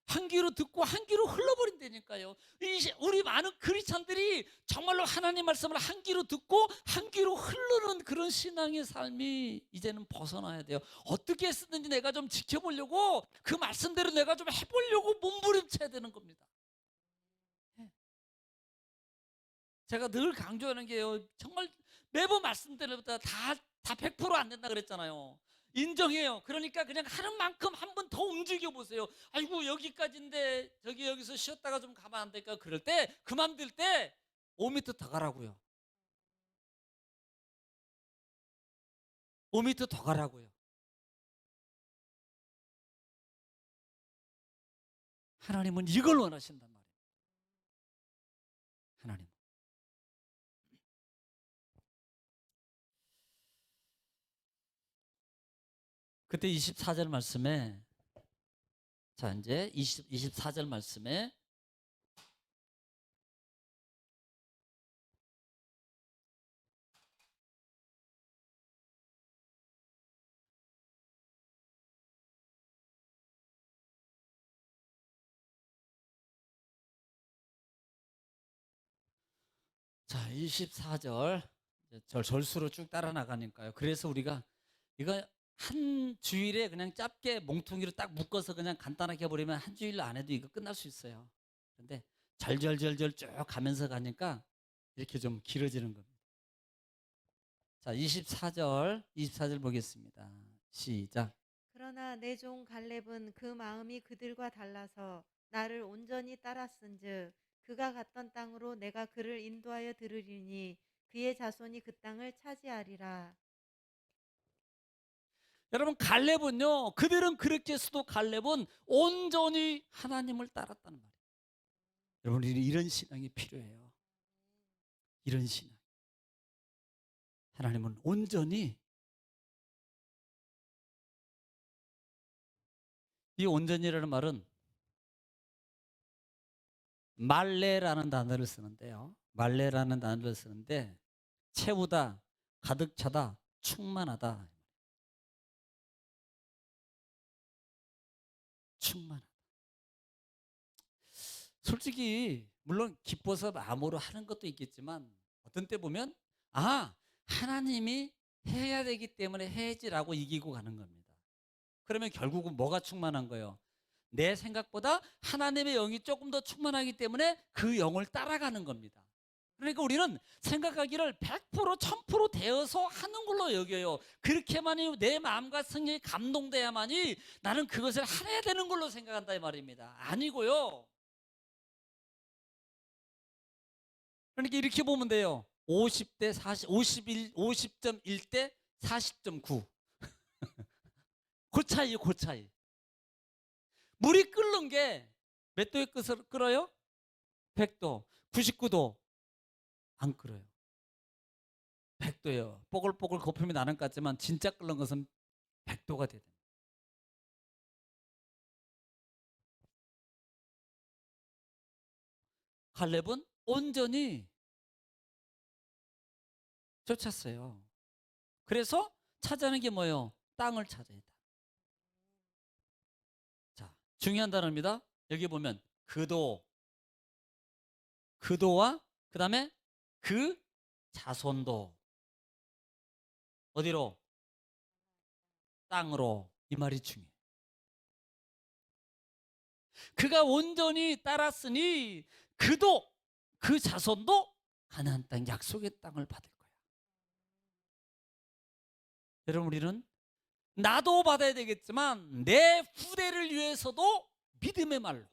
[SPEAKER 1] 한 귀로 듣고 한 귀로 흘러버린다니까요. 우리 많은 크리스찬들이 정말로 하나님 말씀을 한 귀로 듣고 한 귀로 흐르는 그런 신앙의 삶이 이제는 벗어나야 돼요. 어떻게 했었는지 내가 좀 지켜보려고 그 말씀대로 내가 좀 해보려고 몸부림쳐야 되는 겁니다. 제가 늘 강조하는 게요. 정말 매번 말씀드릴 때마다 다 100%안 된다 그랬잖아요. 인정해요. 그러니까 그냥 하는 만큼 한 번 더 움직여 보세요. 아이고 여기까지인데 여기서 쉬었다가 좀 가면 안 될까? 그럴 때 그만둘 때 5m 더 가라고요. 5m 더 가라고요. 하나님은 이걸 원하신단 말이에요. 하나님. 그때 24절 말씀에 자 이제 24절 말씀에 자 24절 절수로 쭉 따라 나가니까요. 그래서 우리가 이거 한 주일에 그냥 짧게 몽퉁이로 딱 묶어서 그냥 간단하게 해버리면 한 주일 안에도 이거 끝날 수 있어요. 그런데 절절절절 쭉 가면서 가니까 이렇게 좀 길어지는 겁니다. 자 24절 보겠습니다. 시작.
[SPEAKER 2] 그러나 내 종 갈렙은 그 마음이 그들과 달라서 나를 온전히 따랐은즉 그가 갔던 땅으로 내가 그를 인도하여 들으리니 그의 자손이 그 땅을 차지하리라.
[SPEAKER 1] 여러분 갈렙은요 그들은 그렇게 했어도 갈렙은 온전히 하나님을 따랐다는 말이에요. 여러분 이런 신앙이 필요해요. 이런 신앙. 하나님은 온전히 이 온전히라는 말은 말레라는 단어를 쓰는데요. 말레라는 단어를 쓰는데 채우다, 가득 차다, 충만하다. 충만하다. 솔직히 물론 기뻐서 마음으로 하는 것도 있겠지만 어떤 때 보면 하나님이 해야 되기 때문에 해야지라고 이기고 가는 겁니다. 그러면 결국은 뭐가 충만한 거예요? 내 생각보다 하나님의 영이 조금 더 충만하기 때문에 그 영을 따라가는 겁니다. 그러니까 우리는 생각하기를 100% 1000% 되어서 하는 걸로 여겨요. 그렇게만이 내 마음과 성령이 감동돼야만이 나는 그것을 해야 되는 걸로 생각한다 이 말입니다. 아니고요. 그러니까 이렇게 보면 돼요. 50대 40, 50.1대 40.9. 그 차이요, 그 차이. 물이 끓는 게 몇 도에 끓어요? 100도, 99도 안 끓어요. 100도예요. 뽀글뽀글 거품이 나는 것 같지만 진짜 끓는 것은 100도가 돼야 됩니다. 갈렙은 온전히 쫓았어요. 그래서 찾아내는 게 뭐예요? 땅을 찾아야 돼. 자, 중요한 단어입니다. 여기 보면 그도와 그 다음에 그 자손도 어디로? 땅으로. 이 말이 중요해요. 그가 온전히 따랐으니 그 자손도 가나안 땅 약속의 땅을 받을 거야. 여러분 우리는 나도 받아야 되겠지만 내 후대를 위해서도 믿음의 말로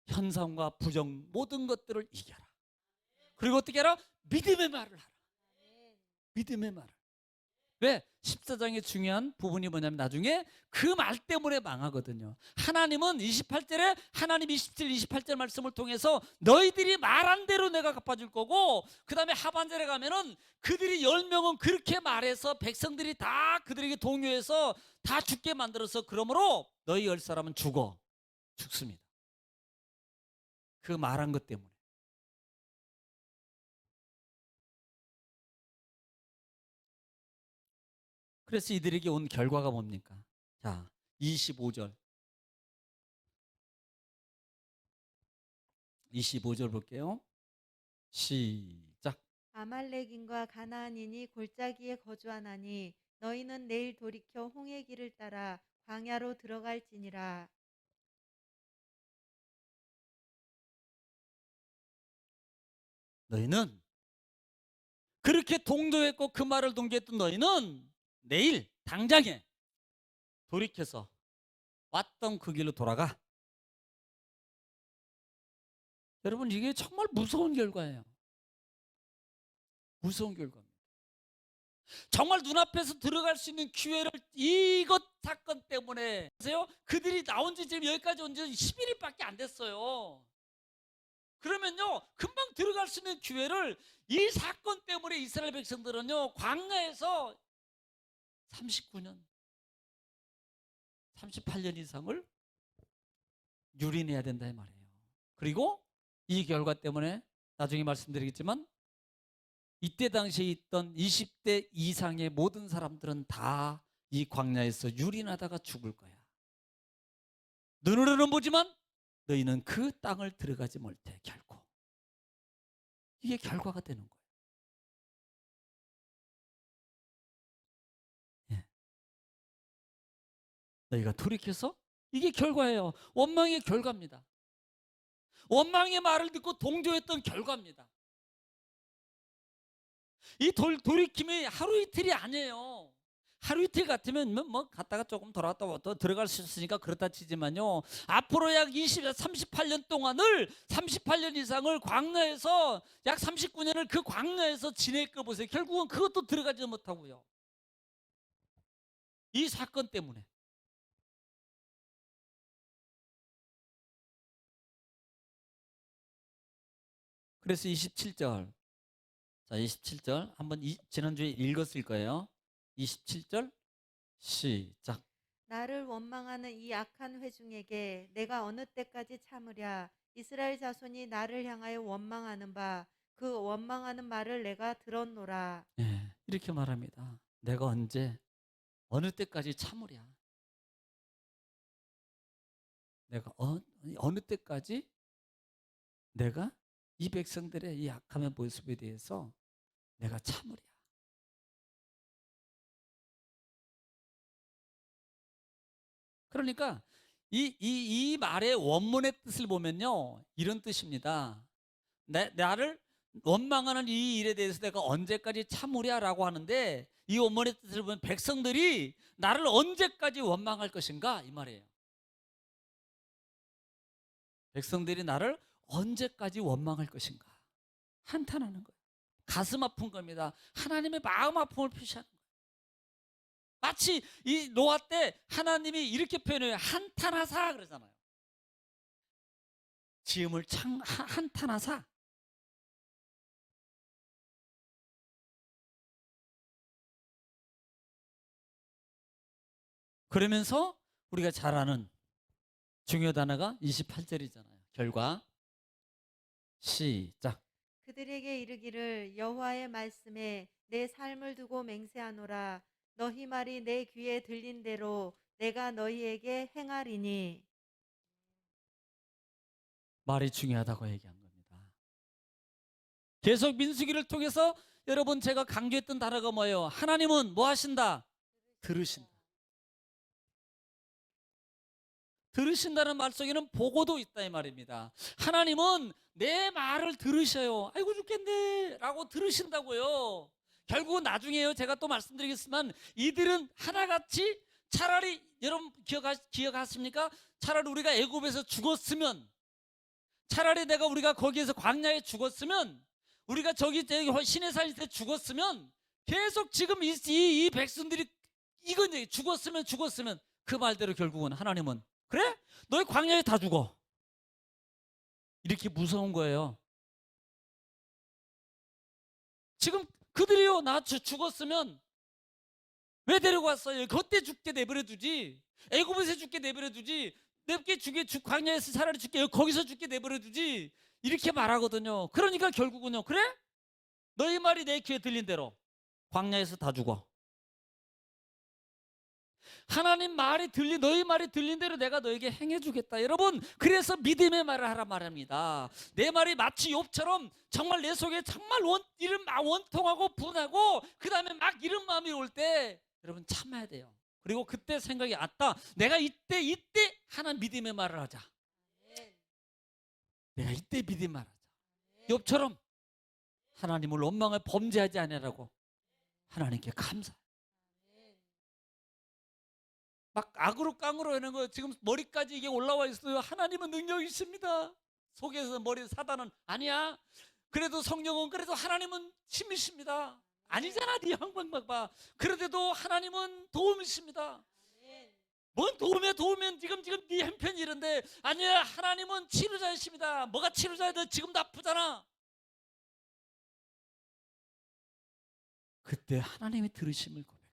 [SPEAKER 1] 현상과 부정 모든 것들을 이겨라. 그리고 어떻게 하라? 믿음의 말을 하라. 믿음의 말을. 왜? 14장의 중요한 부분이 뭐냐면 나중에 그 말 때문에 망하거든요. 하나님은 28절에 하나님 27, 28절 말씀을 통해서 너희들이 말한 대로 내가 갚아줄 거고, 그 다음에 하반절에 가면은 그들이 10명은 그렇게 말해서 백성들이 다 그들에게 동요해서 다 죽게 만들어서 그러므로 너희 10사람은 죽습니다. 그 말한 것 때문에. 그래서 이들에게 온 결과가 뭡니까? 자, 25절. 25절 볼게요. 시작.
[SPEAKER 2] 아말렉인과 가나안인이 골짜기에 거주하나니 너희는 내일 돌이켜 홍해 길을 따라 광야로 들어갈지니라.
[SPEAKER 1] 너희는 그렇게 동조했고 그 말을 동조했던 너희는 내일 당장에 돌이켜서 왔던 그 길로 돌아가. 여러분, 이게 정말 무서운 결과예요. 무서운 결과입니다. 정말 눈앞에서 들어갈 수 있는 기회를 이것 사건 때문에, 보세요. 그들이 나온 지 지금 여기까지 온 지 11일밖에 안 됐어요. 그러면요, 금방 들어갈 수 있는 기회를 이 사건 때문에 이스라엘 백성들은요, 광야에서 39년, 38년 이상을 유린해야 된다 이 말이에요. 그리고 이 결과 때문에 나중에 말씀드리겠지만 이때 당시에 있던 20대 이상의 모든 사람들은 다 이 광야에서 유린하다가 죽을 거야. 눈으로는 보지만 너희는 그 땅을 들어가지 못해 결코. 이게 결과가 되는 거예요. 예. 너희가 돌이켜서, 이게 결과예요. 원망의 결과입니다. 원망의 말을 듣고 동조했던 결과입니다. 이 돌이킴이 하루 이틀이 아니에요. 하루 이틀 같으면 뭐 갔다가 조금 돌아갔다 또 들어갈 수 있으니까 그렇다 치지만요, 앞으로 약 38년 동안을, 38년 이상을 광야에서, 약 39년을 그 광야에서 지낼 거 보세요. 결국은 그것도 들어가지 못하고요. 이 사건 때문에. 그래서 27절. 자, 27절 한번 지난주에 읽었을 거예요. 27절 시작.
[SPEAKER 2] 나를 원망하는 이 악한 회중에게 내가 어느 때까지 참으랴. 이스라엘 자손이 나를 향하여 원망하는 바 그 원망하는 말을 내가 들었노라.
[SPEAKER 1] 예, 이렇게 말합니다. 내가 언제, 어느 때까지 참으랴. 내가 어느 때까지 내가 이 백성들의 이 악함의 모습에 대해서 내가 참으랴. 그러니까 이 말의 원문의 뜻을 보면요, 이런 뜻입니다. 나를 원망하는 이 일에 대해서 내가 언제까지 참으랴라고 하는데, 이 원문의 뜻을 보면 백성들이 나를 언제까지 원망할 것인가 이 말이에요. 백성들이 나를 언제까지 원망할 것인가 한탄하는 거예요. 가슴 아픈 겁니다. 하나님의 마음 아픔을 표시하는 거예요. 마치 이 노아 때 하나님이 이렇게 표현해요. 한탄하사 그러잖아요. 지음을 한탄하사. 그러면서 우리가 잘 아는 중요 단어가 28절이잖아요. 결과 시작.
[SPEAKER 2] 그들에게 이르기를 여호와의 말씀에 내 삶을 두고 맹세하노라. 너희 말이 내 귀에 들린 대로 내가 너희에게 행하리니.
[SPEAKER 1] 말이 중요하다고 얘기한 겁니다. 계속 민수기를 통해서 여러분 제가 강조했던 단어가 뭐예요? 하나님은 뭐 하신다? 들으신다. 들으신다는 말 속에는 보고도 있다 이 말입니다. 하나님은 내 말을 들으셔요. 아이고 죽겠네 라고 들으신다고요. 결국은 나중에요, 제가 또 말씀드리겠지만 이들은 하나같이, 차라리 여러분 기억하십니까? 차라리 우리가 애굽에서 죽었으면, 차라리 우리가 거기에서 광야에 죽었으면, 우리가 저기 시내산일 때 죽었으면 계속 지금 이 백성들이 이건 얘기, 죽었으면 그 말대로 결국은 하나님은 그래? 너희 광야에 다 죽어. 이렇게 무서운 거예요. 지금 그들이요, 나 죽었으면 왜 데리고 왔어요? 그때 죽게 내버려 두지. 애굽에서 죽게 내버려 두지. 내게 광야에서 차라리 죽게, 거기서 죽게 내버려 두지. 이렇게 말하거든요. 그러니까 결국은요, 그래? 너희 말이 내 귀에 들린 대로 광야에서 다 죽어. 하나님 말이 너희 말이 들린 대로 내가 너에게 행해주겠다. 여러분, 그래서 믿음의 말을 하라 말합니다. 내 말이 마치 욥처럼 정말 내 속에 정말 원통하고 분하고 그 다음에 막 이런 마음이 올 때 여러분 참아야 돼요. 그리고 그때 생각이 왔다. 내가 이때 하나 믿음의 말을 하자. 내가 이때 믿음의 말을 하자. 욥처럼 하나님을 원망을 범죄하지 않으라고 하나님께 감사. 막 악으로 깡으로 하는 거 지금 머리까지 이게 올라와 있어요. 하나님은 능력이 있습니다. 속에서 머리 사단은 아니야. 그래도 성령은 그래도 하나님은 힘이십니다. 아니잖아. 네 형방 봐. 그래도 하나님은 도움이십니다. 뭔 도움이면 지금 네 형편이 이런데 아니야. 하나님은 치료자이십니다. 뭐가 치료자야? 너 지금도 아프잖아. 그때 하나님이 들으심을 고백하세요.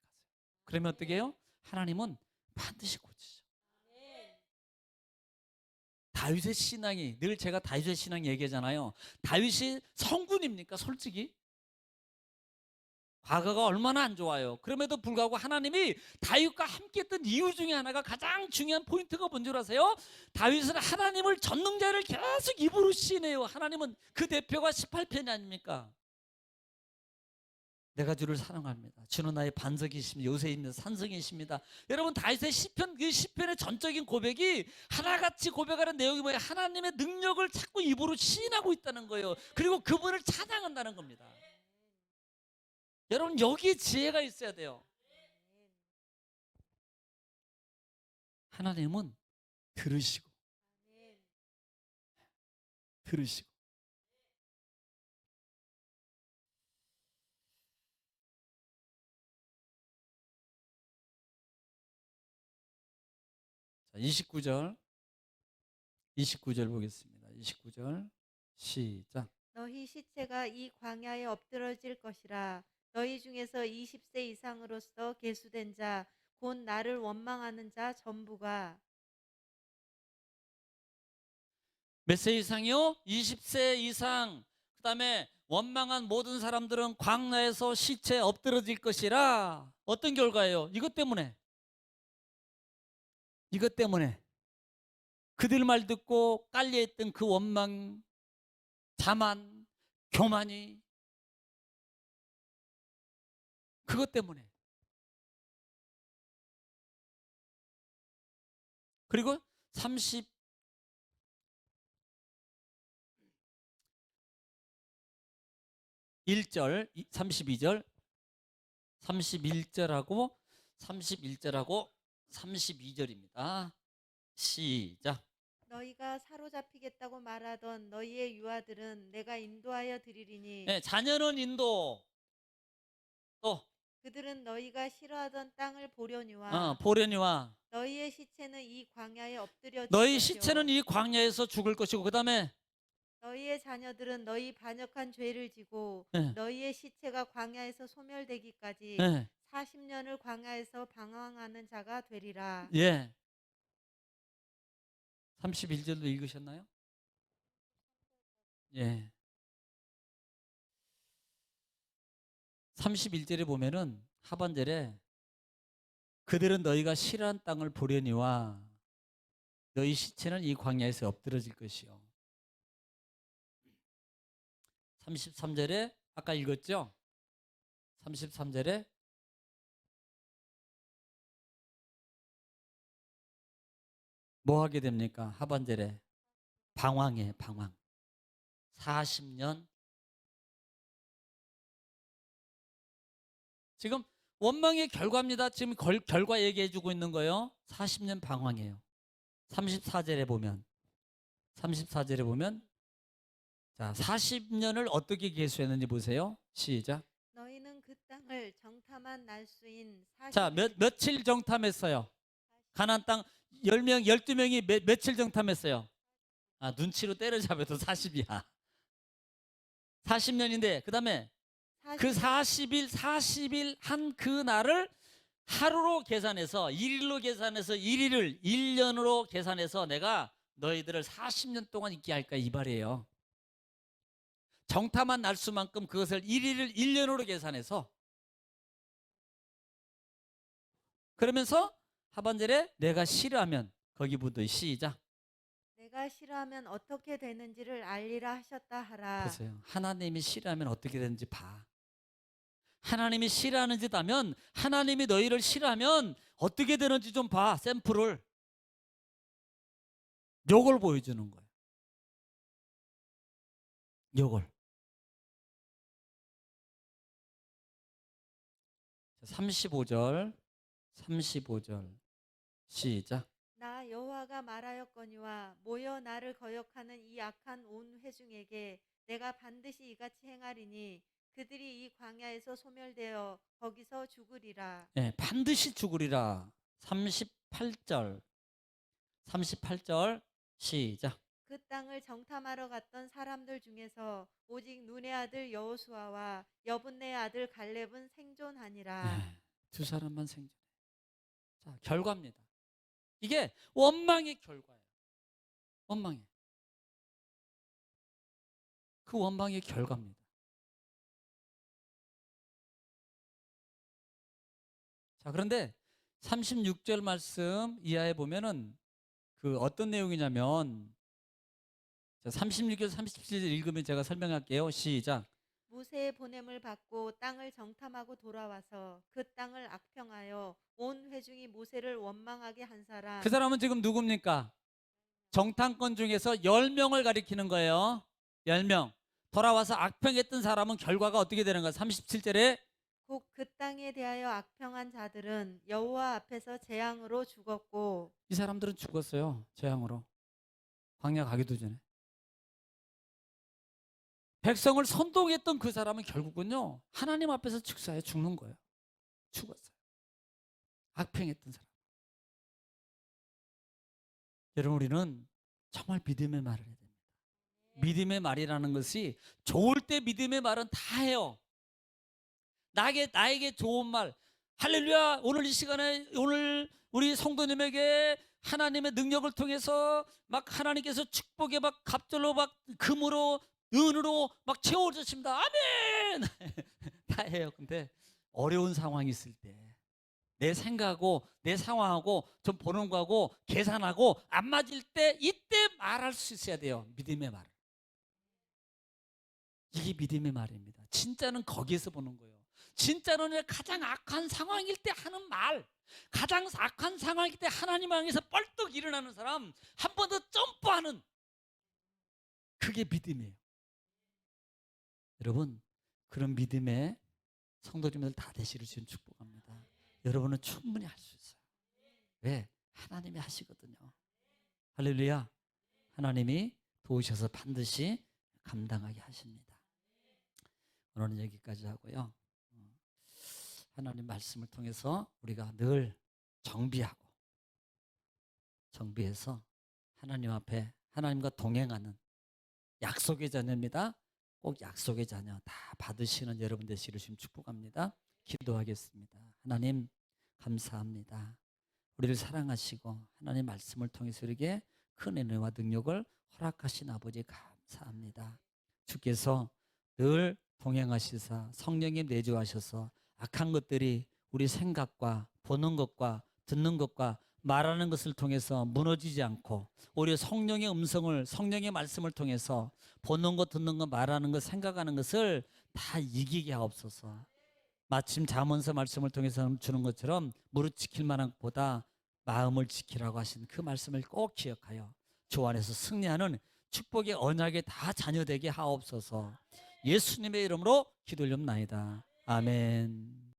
[SPEAKER 1] 그러면 어떻게 해요? 하나님은 반드시 고치죠. 다윗의 신앙이 늘 제가 다윗의 신앙 얘기하잖아요. 다윗이 성군입니까? 솔직히 과거가 얼마나 안 좋아요. 그럼에도 불구하고 하나님이 다윗과 함께했던 이유 중에 하나가 가장 중요한 포인트가 뭔지 아세요? 다윗은 하나님을 전능자를 계속 입으로 시인해요. 하나님은 그 대표가 18편이 아닙니까? 내가 주를 사랑합니다. 주는 나의 반석이십니다. 요새입니다. 산성이십니다. 여러분 다윗의 시편, 그 시편의 전적인 고백이 하나같이 고백하는 내용이 뭐예요? 하나님의 능력을 자꾸 입으로 시인하고 있다는 거예요. 그리고 그분을 찬양한다는 겁니다. 여러분 여기에 지혜가 있어야 돼요. 하나님은 들으시고 자, 29절 보겠습니다. 29절 시작.
[SPEAKER 2] 너희 시체가 이 광야에 엎드러질 것이라. 너희 중에서 20세 이상으로서 계수된 자 곧 나를 원망하는 자 전부가.
[SPEAKER 1] 몇 세 이상이요? 20세 이상. 그 다음에 원망한 모든 사람들은 광야에서 시체에 엎드러질 것이라. 어떤 결과예요? 이것 때문에 그들 말 듣고 깔려있던 그 원망, 자만, 교만이 그것 때문에. 그리고 31절, 32절, 31절하고 32절입니다. 시작.
[SPEAKER 2] 너희가 사로잡히겠다고 말하던 너희의 유아들은 내가 인도하여 드리리니.
[SPEAKER 1] 네, 자녀는 인도. 또
[SPEAKER 2] 그들은 너희가 싫어하던 땅을 보려니와.
[SPEAKER 1] 보려니와.
[SPEAKER 2] 너희의 시체는 이 광야에 엎드려질
[SPEAKER 1] 너희
[SPEAKER 2] 것이요.
[SPEAKER 1] 시체는 이 광야에서 죽을 것이고 그 다음에
[SPEAKER 2] 너희의 자녀들은 너희 반역한 죄를 지고
[SPEAKER 1] 네.
[SPEAKER 2] 너희의 시체가 광야에서 소멸되기까지
[SPEAKER 1] 네.
[SPEAKER 2] 40년을 광야에서 방황하는 자가 되리라.
[SPEAKER 1] 예. 31절도 읽으셨나요? 예. 31절에 보면은 하반절에 그들은 너희가 싫어한 땅을 보려니와 너희 시체는 이 광야에서 엎드러질 것이요. 33절에 아까 읽었죠? 33절에 뭐 하게 됩니까? 하반절에 방황해, 방황. 40년. 지금 원망의 결과입니다. 지금 결과 얘기해 주고 있는 거예요. 40년 방황이에요. 34절에 보면 자, 40년을 어떻게 계수했는지 보세요. 시작.
[SPEAKER 2] 너희는 그 땅을 정탐한 날수인 40일.
[SPEAKER 1] 자, 며칠 정탐했어요? 가나안 땅 10명, 12명이 며칠 정탐했어요? 아, 눈치로 때려잡아도 40이야. 40년인데 그다음에 그 40일 한 그 날을 하루로 계산해서 1일로 계산해서 1일을 1년으로 계산해서 내가 너희들을 40년 동안 있게 할까 이 말이에요. 정탐한 날수만큼 그것을 1일을 1년으로 계산해서 그러면서 하반절에 내가 싫어하면 거기부터 시작.
[SPEAKER 2] 내가 싫어하면 어떻게 되는지를 알리라 하셨다 하라.
[SPEAKER 1] 보세요. 하나님이 싫어하면 어떻게 되는지 봐. 하나님이 싫어하는 짓 하면 하나님이 너희를 싫어하면 어떻게 되는지 좀 봐. 샘플을. 요걸 보여주는 거예요. 요걸. 35절 시작.
[SPEAKER 2] 나 여호와가 말하였거니와 모여 나를 거역하는 이 악한 온 회중에게 내가 반드시 이같이 행하리니 그들이 이 광야에서 소멸되어 거기서 죽으리라.
[SPEAKER 1] 네, 반드시 죽으리라. 38절 시작.
[SPEAKER 2] 그 땅을 정탐하러 갔던 사람들 중에서 오직 눈의 아들 여호수아와 여분네의 아들 갈렙은 생존하니라.
[SPEAKER 1] 네, 두 사람만 생존해. 자, 결과입니다. 이게 원망의 결과예요. 원망의. 그 원망의 결과입니다. 자, 그런데 36절 말씀 이하에 보면은 그 어떤 내용이냐면 36절 37절 읽으면 제가 설명할게요. 시작.
[SPEAKER 2] 모세의 보냄을 받고 땅을 정탐하고 돌아와서 그 땅을 악평하여 온 회중이 모세를 원망하게 한 사람.
[SPEAKER 1] 그 사람은 지금 누굽니까? 정탐권 중에서 10명을 가리키는 거예요. 10명. 돌아와서 악평했던 사람은 결과가 어떻게 되는 거야? 37절에
[SPEAKER 2] 곧 그 땅에 대하여 악평한 자들은 여호와 앞에서 재앙으로 죽었고.
[SPEAKER 1] 이 사람들은 죽었어요. 재앙으로. 광야 가기도 전에. 백성을 선동했던 그 사람은 결국은요. 하나님 앞에서 축사해 죽는 거예요. 죽었어요. 악평했던 사람. 여러분 우리는 정말 믿음의 말을 해야 됩니다. 믿음의 말이라는 것이 좋을 때 믿음의 말은 다 해요. 나에게 좋은 말. 할렐루야. 오늘 이 시간에 오늘 우리 성도님에게 하나님의 능력을 통해서 막 하나님께서 축복에 막 갑절로 막 금으로 은으로 막 채워주십니다. 아멘. 다 해요. 근데 어려운 상황이 있을 때 내 생각하고 내 상황하고 좀 보는 거하고 계산하고 안 맞을 때 이때 말할 수 있어야 돼요. 믿음의 말을. 이게 믿음의 말입니다. 진짜는 거기에서 보는 거예요. 진짜는 가장 악한 상황일 때 하는 말, 가장 악한 상황일 때 하나님 향해서 뻘떡 일어나는 사람, 한 번 더 점프하는 그게 믿음이에요. 여러분 그런 믿음의 성도님들 다 되시기를 주님 축복합니다. 여러분은 충분히 할 수 있어요. 왜? 하나님이 하시거든요. 할렐루야. 하나님이 도우셔서 반드시 감당하게 하십니다. 오늘은 여기까지 하고요. 하나님 말씀을 통해서 우리가 늘 정비해서 하나님 앞에 하나님과 동행하는 약속의 자녀입니다. 꼭 약속의 자녀 다 받으시는 여러분 되시기를 주님 축복합니다. 기도하겠습니다. 하나님 감사합니다. 우리를 사랑하시고 하나님 말씀을 통해서 우리에게 큰 은혜와 능력을 허락하신 아버지 감사합니다. 주께서 늘 동행하시사 성령님 내주하셔서 악한 것들이 우리 생각과 보는 것과 듣는 것과 말하는 것을 통해서 무너지지 않고 오히려 성령의 음성을 성령의 말씀을 통해서 보는 것 듣는 것 말하는 것 생각하는 것을 다 이기게 하옵소서. 마침 잠언서 말씀을 통해서 주는 것처럼 무릇 지킬 만한 것보다 마음을 지키라고 하신 그 말씀을 꼭 기억하여 주 안에서 승리하는 축복의 언약에 다 자녀되게 하옵소서. 예수님의 이름으로 기도 올립나이다. 아멘.